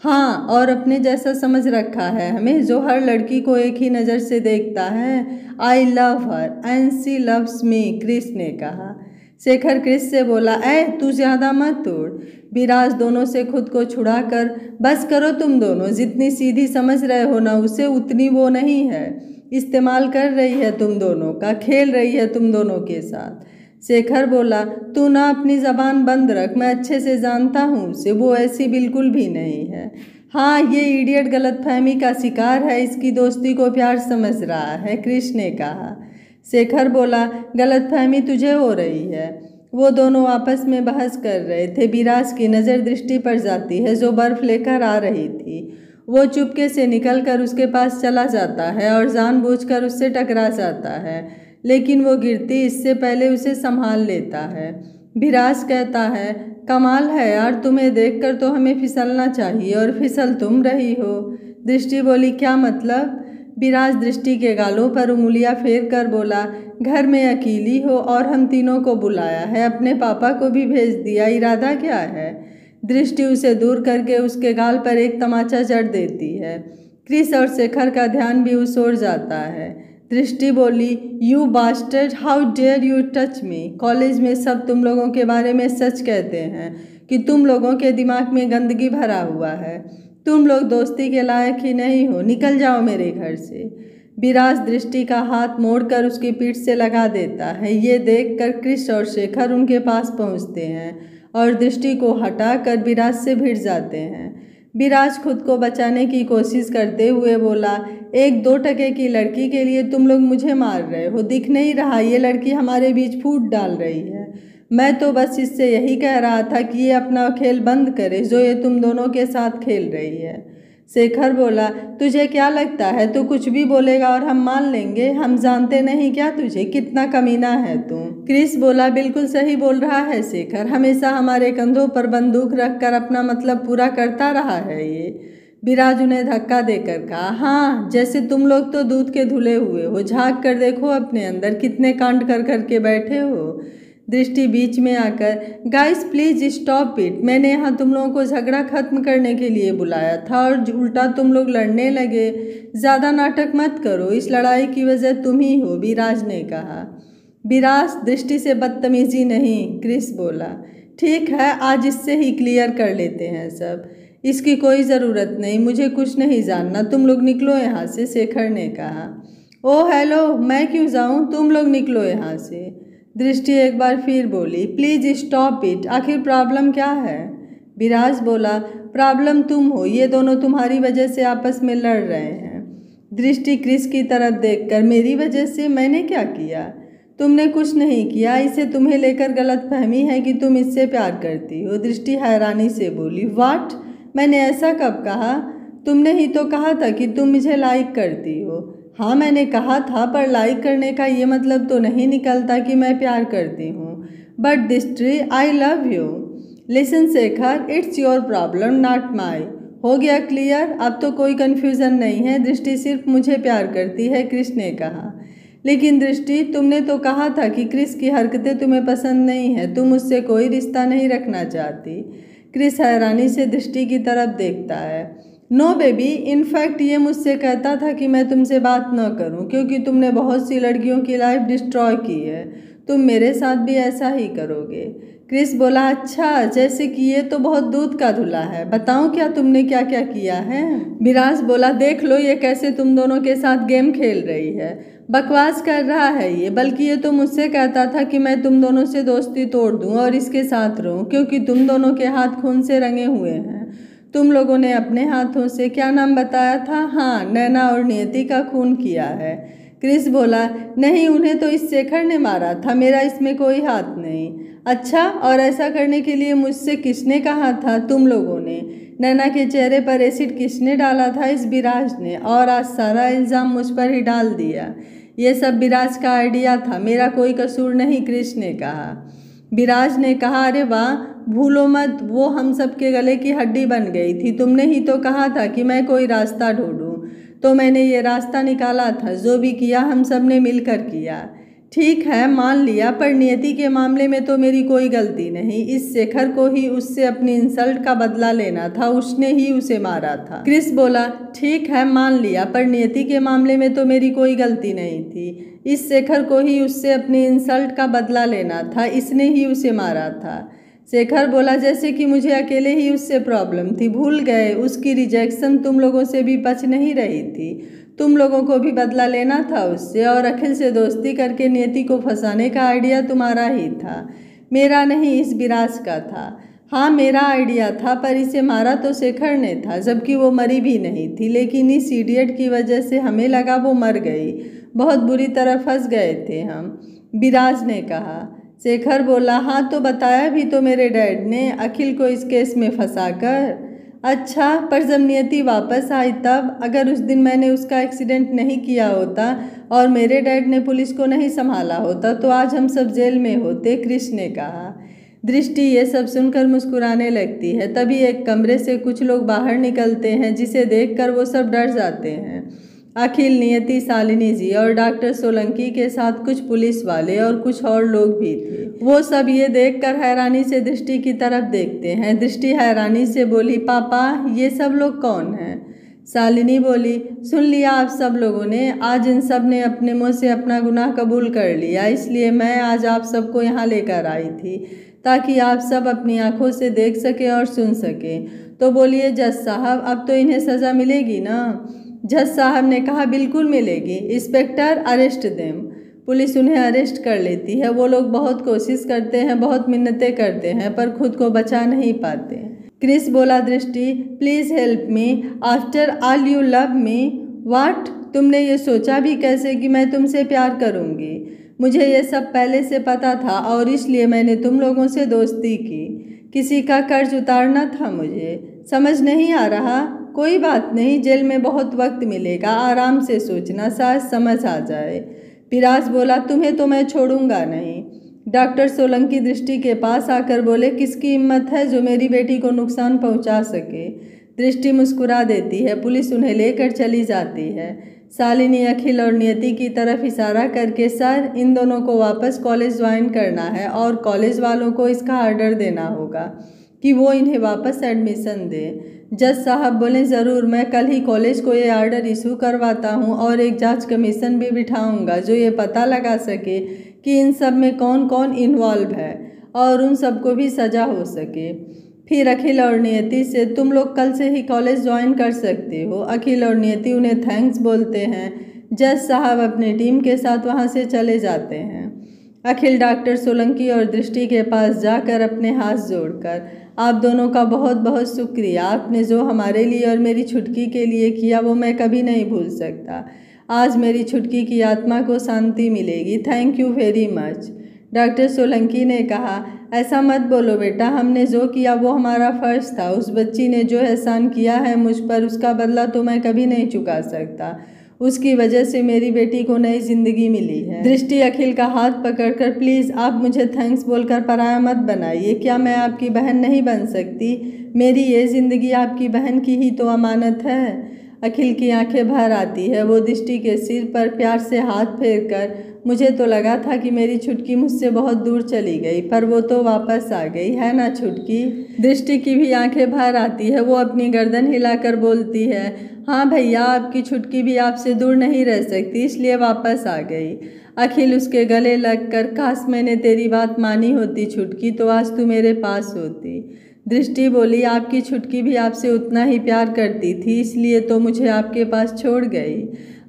हाँ, और अपने जैसा समझ रखा है हमें, जो हर लड़की को एक ही नज़र से देखता है। I love her and she loves me, Chris ने कहा। शेखर क्रिस से बोला, तू ज़्यादा मत तोड़। विराज दोनों से खुद को छुड़ाकर, बस करो तुम दोनों, जितनी सीधी समझ रहे हो ना उसे उतनी वो नहीं है। इस्तेमाल कर रही है तुम दोनों का, खेल रही है तुम दोनों के साथ। शेखर बोला, तू ना अपनी ज़बान बंद रख, मैं अच्छे से जानता हूँ उसे, वो ऐसी बिल्कुल भी नहीं है। हाँ, ये इडियट गलतफहमी का शिकार है, इसकी दोस्ती को प्यार समझ रहा है, क्रिस ने कहा। शेखर बोला, गलतफहमी तुझे हो रही है। वो दोनों आपस में बहस कर रहे थे। विराज की नज़र दृष्टि पर जाती है जो बर्फ़ लेकर आ रही थी। वो चुपके से निकलकर उसके पास चला जाता है और जानबूझकर उससे टकरा जाता है, लेकिन वो गिरती इससे पहले उसे संभाल लेता है। विराज कहता है, कमाल है यार, तुम्हें देखकर तो हमें फिसलना चाहिए और फिसल तुम रही हो। दृष्टि बोली, क्या मतलब? विराज दृष्टि के गालों पर उंगलियां फेर कर बोला, घर में अकेली हो और हम तीनों को बुलाया है, अपने पापा को भी भेज दिया, इरादा क्या है? दृष्टि उसे दूर करके उसके गाल पर एक तमाचा जड़ देती है। क्रिस और शेखर का ध्यान भी उस ओर जाता है। दृष्टि बोली, you bastard, how dare you touch me. College में सब तुम लोगों के बारे में सच कहते हैं कि तुम लोगों के दिमाग में गंदगी भरा हुआ है। तुम लोग दोस्ती के लायक ही नहीं हो, निकल जाओ मेरे घर से। विराज दृष्टि का हाथ मोड़कर उसकी पीठ से लगा देता है। ये देखकर क्रिस और शेखर उनके पास पहुंचते हैं और दृष्टि को हटाकर विराज से भिड़ जाते हैं। विराज खुद को बचाने की कोशिश करते हुए बोला, एक 2 टके की लड़की के लिए तुम लोग मुझे मार रहे हो? दिख नहीं रहा ये लड़की हमारे बीच फूट डाल रही है? मैं तो बस इससे यही कह रहा था कि ये अपना खेल बंद करे जो ये तुम दोनों के साथ खेल रही है। शेखर बोला, तुझे क्या लगता है तू कुछ भी बोलेगा और हम मान लेंगे? हम जानते नहीं क्या तुझे, कितना कमीना है तू? क्रिस बोला, बिल्कुल सही बोल रहा है शेखर, हमेशा हमारे कंधों पर बंदूक रखकर अपना मतलब पूरा करता रहा है ये। विराज उन्हें धक्का देकर कहा, हाँ, जैसे तुम लोग तो दूध के धुले हुए हो, झाँक कर देखो अपने अंदर, कितने कांड कर करके बैठे हो। दृष्टि बीच में आकर, गाइस प्लीज स्टॉप इट, मैंने यहाँ तुम लोगों को झगड़ा खत्म करने के लिए बुलाया था और उल्टा तुम लोग लड़ने लगे। ज़्यादा नाटक मत करो, इस लड़ाई की वजह तुम ही हो, विराज ने कहा। विराज दृष्टि से बदतमीजी नहीं, क्रिस बोला। ठीक है, आज इससे ही क्लियर कर लेते हैं सब, इसकी कोई ज़रूरत नहीं, मुझे कुछ नहीं जानना, तुम लोग निकलो यहाँ से, शेखर ने कहा। ओ हेलो, मैं क्यों जाऊँ, तुम लोग निकलो यहाँ से। दृष्टि एक बार फिर बोली, प्लीज स्टॉप इट, आखिर प्रॉब्लम क्या है? विराज बोला, प्रॉब्लम तुम हो, ये दोनों तुम्हारी वजह से आपस में लड़ रहे हैं। दृष्टि क्रिस की तरफ देखकर, मेरी वजह से? मैंने क्या किया? तुमने कुछ नहीं किया, इसे तुम्हें लेकर गलतफहमी है कि तुम इससे प्यार करती हो। दृष्टि हैरानी से बोली, व्हाट? मैंने ऐसा कब कहा? तुमने ही तो कहा था कि तुम मुझे लाइक करती हो। हाँ, मैंने कहा था, पर लाइक करने का ये मतलब तो नहीं निकलता कि मैं प्यार करती हूँ। बट दृष्टि, I love you. Listen Shekhar, it's your problem not my. हो गया क्लियर? अब तो कोई कन्फ्यूज़न नहीं है, दृष्टि सिर्फ मुझे प्यार करती है, क्रिस ने कहा। लेकिन दृष्टि, तुमने तो कहा था कि क्रिस की हरकतें तुम्हें पसंद नहीं है, तुम उससे कोई रिश्ता नहीं रखना चाहती। क्रिस हैरानी से दृष्टि की तरफ देखता है। नो बेबी, इनफैक्ट ये मुझसे कहता था कि मैं तुमसे बात न करूं क्योंकि तुमने बहुत सी लड़कियों की लाइफ डिस्ट्रॉय की है, तुम मेरे साथ भी ऐसा ही करोगे। क्रिस बोला, अच्छा, जैसे कि ये तो बहुत दूध का धुला है, बताऊं क्या तुमने क्या क्या किया है। विराज बोला, देख लो ये कैसे तुम दोनों के साथ गेम खेल रही है, बकवास कर रहा है ये, बल्कि ये तो मुझसे कहता था कि मैं तुम दोनों से दोस्ती तोड़ दूं और इसके साथ रहूं क्योंकि तुम दोनों के हाथ खून से रंगे हुए हैं। तुम लोगों ने अपने हाथों से क्या नाम बताया था? हाँ, नैना और नियति का खून किया है। क्रिस बोला, नहीं, उन्हें तो इस शेखर ने मारा था, मेरा इसमें कोई हाथ नहीं। अच्छा, और ऐसा करने के लिए मुझसे किसने कहा था? तुम लोगों ने। नैना के चेहरे पर एसिड किसने डाला था? इस विराज ने, और आज सारा इल्ज़ाम मुझ पर ही डाल दिया। ये सब विराज का आइडिया था, मेरा कोई कसूर नहीं, क्रिस ने कहा। विराज ने कहा, अरे वाह, भूलो मत, वो हम सब के गले की हड्डी बन गई थी। तुमने ही तो कहा था कि मैं कोई रास्ता ढूंढूं, तो मैंने ये रास्ता निकाला था। जो भी किया हम सब ने मिलकर किया। ठीक है, मान लिया, पर नियति के मामले में तो मेरी कोई गलती नहीं। इस शेखर को ही उससे अपनी इंसल्ट का बदला लेना था, उसने ही उसे मारा था। क्रिस बोला, ठीक है, मान लिया, पर नियति के मामले में तो मेरी कोई गलती नहीं थी। इस शेखर को ही उससे अपनी इंसल्ट का बदला लेना था, इसने ही उसे मारा था। शेखर बोला, जैसे कि मुझे अकेले ही उससे प्रॉब्लम थी, भूल गए? उसकी रिजेक्शन तुम लोगों से भी बच नहीं रही थी, तुम लोगों को भी बदला लेना था उससे, और अखिल से दोस्ती करके नियति को फंसाने का आइडिया तुम्हारा ही था, मेरा नहीं, इस विराज का था। हाँ, मेरा आइडिया था, पर इसे मारा तो शेखर ने था, जबकि वो मरी भी नहीं थी, लेकिन इस इडियट की वजह से हमें लगा वो मर गई, बहुत बुरी तरह फंस गए थे हम, विराज ने कहा। शेखर बोला, हाँ, तो बताया भी तो मेरे डैड ने, अखिल को इस केस में फंसाकर। अच्छा, पर जब नियति वापस आई तब? अगर उस दिन मैंने उसका एक्सीडेंट नहीं किया होता और मेरे डैड ने पुलिस को नहीं संभाला होता तो आज हम सब जेल में होते, क्रिस ने कहा। दृष्टि ये सब सुनकर मुस्कुराने लगती है। तभी एक कमरे से कुछ लोग बाहर निकलते हैं, जिसे देखकर वो सब डर जाते हैं। अखिल, नियति, शालिनी जी और डॉक्टर सोलंकी के साथ कुछ पुलिस वाले और कुछ और लोग भी थे। वो सब ये देखकर हैरानी से दृष्टि की तरफ देखते हैं। दृष्टि हैरानी से बोली, पापा, ये सब लोग कौन हैं? शालिनी बोली, सुन लिया आप सब लोगों ने, आज इन सब ने अपने मुंह से अपना गुनाह कबूल कर लिया, इसलिए मैं आज आप सबको यहाँ लेकर आई थी ताकि आप सब अपनी आंखों से देख सके और सुन सके। तो बोलिए जज साहब, अब तो इन्हें सज़ा मिलेगी ना? जज साहब ने कहा, बिल्कुल मिलेगी। Inspector, arrest them. पुलिस उन्हें अरेस्ट कर लेती है। वो लोग बहुत कोशिश करते हैं, बहुत मिन्नतें करते हैं, पर खुद को बचा नहीं पाते। क्रिस बोला, Drishti, please help me, after all you love me. What? तुमने ये सोचा भी कैसे कि मैं तुमसे प्यार करूँगी? मुझे ये सब पहले से पता था और इसलिए मैंने तुम लोगों से दोस्ती की। किसी का कर्ज उतारना था मुझे, समझ नहीं आ रहा? कोई बात नहीं, जेल में बहुत वक्त मिलेगा, आराम से सोचना, शायद समझ आ जाए। विराज बोला, तुम्हें तो मैं छोड़ूंगा नहीं। डॉक्टर सोलंकी दृष्टि के पास आकर बोले, किसकी हिम्मत है जो मेरी बेटी को नुकसान पहुंचा सके? दृष्टि मुस्कुरा देती है। पुलिस उन्हें लेकर चली जाती है। शालिनी अखिल और नियति की तरफ इशारा करके, सर, इन दोनों को वापस कॉलेज ज्वाइन करना है और कॉलेज वालों को इसका ऑर्डर देना होगा कि वो इन्हें वापस एडमिशन दें। जज साहब बोले, ज़रूर, मैं कल ही कॉलेज को ये ऑर्डर इशू करवाता हूँ और एक जांच कमीशन भी बिठाऊंगा जो ये पता लगा सके कि इन सब में कौन कौन इन्वॉल्व है और उन सबको भी सज़ा हो सके। फिर अखिल और नियति से, तुम लोग कल से ही कॉलेज ज्वाइन कर सकते हो। अखिल और नियति उन्हें थैंक्स बोलते हैं। जज साहब अपनी टीम के साथ वहाँ से चले जाते हैं। अखिल डॉक्टर सोलंकी और दृष्टि के पास जाकर अपने हाथ जोड़कर, आप दोनों का बहुत बहुत शुक्रिया, आपने जो हमारे लिए और मेरी छुटकी के लिए किया वो मैं कभी नहीं भूल सकता। आज मेरी छुटकी की आत्मा को शांति मिलेगी। Thank you very much. Doctor Solanki ने कहा, ऐसा मत बोलो बेटा, हमने जो किया वो हमारा फ़र्ज़ था। उस बच्ची ने जो एहसान किया है मुझ पर, उसका बदला तो मैं कभी नहीं चुका सकता। उसकी वजह से मेरी बेटी को नई ज़िंदगी मिली है। दृष्टि अखिल का हाथ पकड़कर, प्लीज़ आप मुझे थैंक्स बोलकर पराया मत बनाइए। क्या मैं आपकी बहन नहीं बन सकती? मेरी ये ज़िंदगी आपकी बहन की ही तो अमानत है। अखिल की आंखें भर आती है। वो दृष्टि के सिर पर प्यार से हाथ फेरकर, मुझे तो लगा था कि मेरी छुटकी मुझसे बहुत दूर चली गई, पर वो तो वापस आ गई है ना छुटकी। दृष्टि की भी आंखें भर आती है। वो अपनी गर्दन हिलाकर बोलती है, हाँ भैया, आपकी छुटकी भी आपसे दूर नहीं रह सकती, इसलिए वापस आ गई। अखिल उसके गले लगकर, काश मैंने तेरी बात मानी होती छुटकी, तो आज तू मेरे पास होती। दृष्टि बोली, आपकी छुटकी भी आपसे उतना ही प्यार करती थी, इसलिए तो मुझे आपके पास छोड़ गई।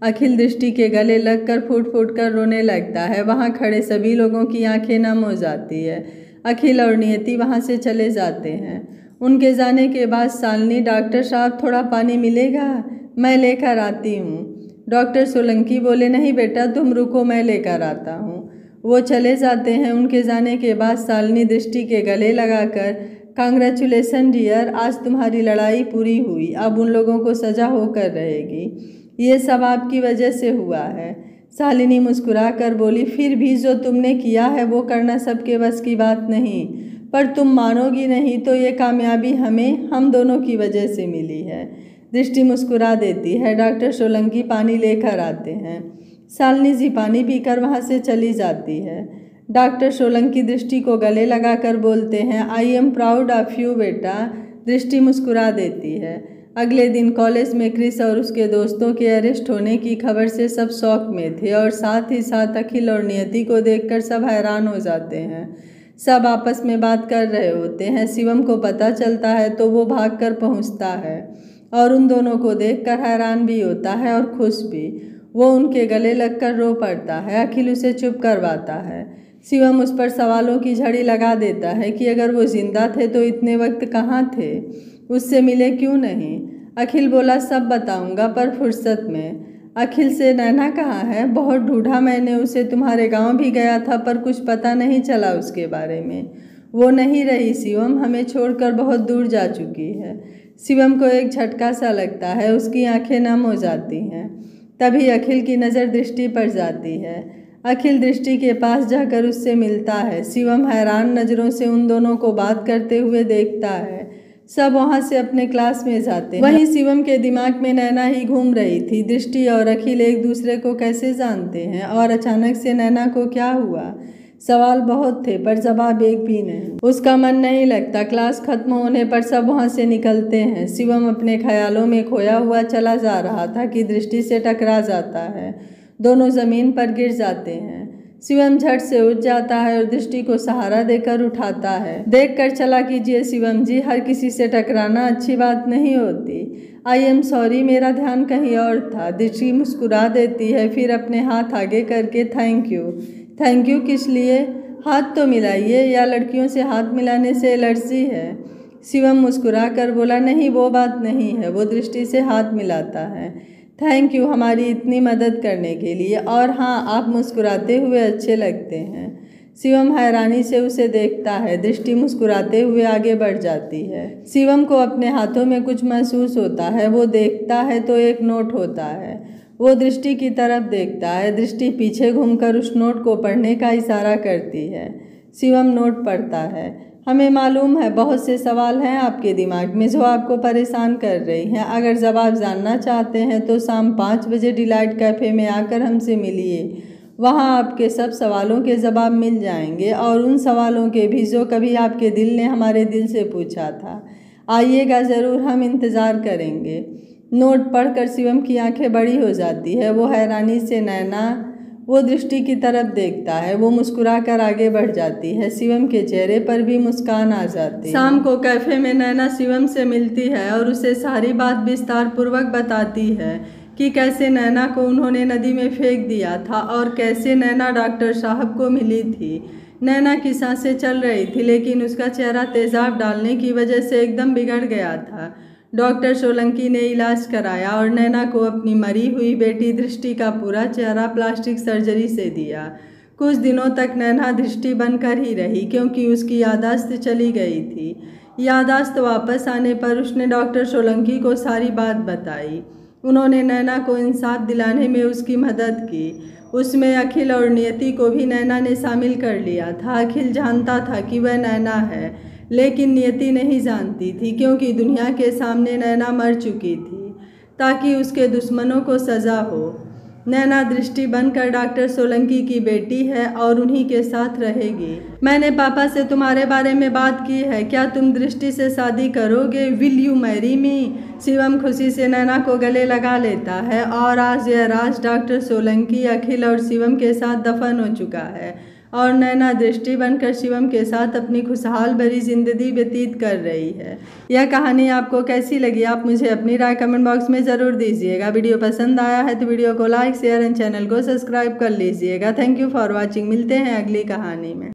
अखिल दृष्टि के गले लगकर फूट फूट कर रोने लगता है। वहाँ खड़े सभी लोगों की आंखें नम हो जाती है। अखिल और नियति वहाँ से चले जाते हैं। उनके जाने के बाद शालिनी, डॉक्टर साहब थोड़ा पानी मिलेगा? मैं लेकर आती हूँ। डॉक्टर सोलंकी बोले, नहीं बेटा, तुम रुको, मैं लेकर आता हूँ। वो चले जाते हैं। उनके जाने के बाद शालिनी दृष्टि के गले लगाकर, कांग्रेचुलेसन डियर, आज तुम्हारी लड़ाई पूरी हुई, अब उन लोगों को सजा होकर रहेगी। ये सब आपकी वजह से हुआ है। शालिनी मुस्कुरा कर बोली, फिर भी जो तुमने किया है वो करना सबके बस की बात नहीं, पर तुम मानोगी नहीं तो ये कामयाबी हम दोनों की वजह से मिली है। दृष्टि मुस्कुरा देती है। डॉक्टर सोलंकी पानी लेकर आते हैं। शालिनी जी पानी पीकर वहाँ से चली जाती है। डॉक्टर सोलंकी दृष्टि को गले लगाकर बोलते हैं, I am proud of you बेटा। दृष्टि मुस्कुरा देती है। अगले दिन कॉलेज में क्रिस और उसके दोस्तों के अरेस्ट होने की खबर से सब शौक में थे, और साथ ही साथ अखिल और नियति को देखकर सब हैरान हो जाते हैं। सब आपस में बात कर रहे होते हैं। शिवम को पता चलता है तो वो भागकर पहुंचता है और उन दोनों को देखकर हैरान भी होता है और खुश भी। वो उनके गले लगकर रो पड़ता है। अखिल उसे चुप करवाता है। शिवम उस पर सवालों की झड़ी लगा देता है कि अगर वो जिंदा थे तो इतने वक्त कहाँ थे, उससे मिले क्यों नहीं। अखिल बोला, सब बताऊंगा, पर फुर्सत में। अखिल से, नैना कहाँ है? बहुत ढूंढा मैंने उसे, तुम्हारे गांव भी गया था, पर कुछ पता नहीं चला उसके बारे में। वो नहीं रही शिवम, हमें छोड़कर बहुत दूर जा चुकी है। शिवम को एक झटका सा लगता है। उसकी आंखें नम हो जाती हैं। तभी अखिल की नज़र दृष्टि पर जाती है। अखिल दृष्टि के पास जाकर उससे मिलता है। शिवम हैरान नज़रों से उन दोनों को बात करते हुए देखता है। सब वहाँ से अपने क्लास में जाते हैं। वहीं शिवम के दिमाग में नैना ही घूम रही थी। दृष्टि और अखिल एक दूसरे को कैसे जानते हैं, और अचानक से नैना को क्या हुआ? सवाल बहुत थे पर जवाब एक भी नहीं। उसका मन नहीं लगता। क्लास खत्म होने पर सब वहाँ से निकलते हैं। शिवम अपने ख्यालों में खोया हुआ चला जा रहा था कि दृष्टि से टकरा जाता है। दोनों जमीन पर गिर जाते हैं। शिवम झट से उठ जाता है और दृष्टि को सहारा देकर उठाता है। देखकर चला कीजिए शिवम जी, हर किसी से टकराना अच्छी बात नहीं होती। आई एम सॉरी, मेरा ध्यान कहीं और था। दृष्टि मुस्कुरा देती है, फिर अपने हाथ आगे करके थैंक यू। थैंक यू किस लिए? हाथ तो मिलाइए, या लड़कियों से हाथ मिलाने से एलर्जी है? शिवम मुस्कुरा कर बोला, नहीं वो बात नहीं है। वो दृष्टि से हाथ मिलाता है। थैंक यू हमारी इतनी मदद करने के लिए, और हाँ, आप मुस्कुराते हुए अच्छे लगते हैं। शिवम हैरानी से उसे देखता है। दृष्टि मुस्कुराते हुए आगे बढ़ जाती है। शिवम को अपने हाथों में कुछ महसूस होता है। वो देखता है तो एक नोट होता है। वो दृष्टि की तरफ देखता है। दृष्टि पीछे घूमकर उस नोट को पढ़ने का इशारा करती है। शिवम नोट पढ़ता है। हमें मालूम है बहुत से सवाल हैं आपके दिमाग में जो आपको परेशान कर रही हैं। अगर जवाब जानना चाहते हैं तो शाम 5 बजे डिलाइट कैफ़े में आकर हमसे मिलिए। वहाँ आपके सब सवालों के जवाब मिल जाएंगे, और उन सवालों के भी जो कभी आपके दिल ने हमारे दिल से पूछा था। आइएगा ज़रूर, हम इंतज़ार करेंगे। नोट पढ़कर शिवम की आंखें बड़ी हो जाती है। वो हैरानी से नैना, वो दृष्टि की तरफ देखता है। वो मुस्कुराकर आगे बढ़ जाती है। शिवम के चेहरे पर भी मुस्कान आ जाती है। शाम को कैफे में नैना शिवम से मिलती है और उसे सारी बात विस्तार पूर्वक बताती है कि कैसे नैना को उन्होंने नदी में फेंक दिया था और कैसे नैना डॉक्टर साहब को मिली थी। नैना की सांसें चल रही थी, लेकिन उसका चेहरा तेजाब डालने की वजह से एकदम बिगड़ गया था। डॉक्टर सोलंकी ने इलाज कराया और नैना को अपनी मरी हुई बेटी दृष्टि का पूरा चेहरा प्लास्टिक सर्जरी से दिया। कुछ दिनों तक नैना दृष्टि बनकर ही रही, क्योंकि उसकी याददाश्त चली गई थी। याददाश्त वापस आने पर उसने डॉक्टर सोलंकी को सारी बात बताई। उन्होंने नैना को इंसाफ दिलाने में उसकी मदद की। उसमें अखिल और नियति को भी नैना ने शामिल कर लिया था। अखिल जानता था कि वह नैना है, लेकिन नियति नहीं जानती थी, क्योंकि दुनिया के सामने नैना मर चुकी थी। ताकि उसके दुश्मनों को सज़ा हो। नैना दृष्टि बनकर डॉक्टर सोलंकी की बेटी है और उन्हीं के साथ रहेगी। मैंने पापा से तुम्हारे बारे में बात की है, क्या तुम दृष्टि से शादी करोगे? Will you marry me? Shivam खुशी से नैना को गले लगा लेता है और आज यह राज डॉक्टर सोलंकी, अखिल और शिवम के साथ दफन हो चुका है और नैना दृष्टि बनकर शिवम के साथ अपनी खुशहाल भरी जिंदगी व्यतीत कर रही है। यह कहानी आपको कैसी लगी? आप मुझे अपनी राय कमेंट बॉक्स में ज़रूर दीजिएगा। वीडियो पसंद आया है तो वीडियो को लाइक शेयर एंड चैनल को सब्सक्राइब कर लीजिएगा। Thank you for watching. मिलते हैं अगली कहानी में।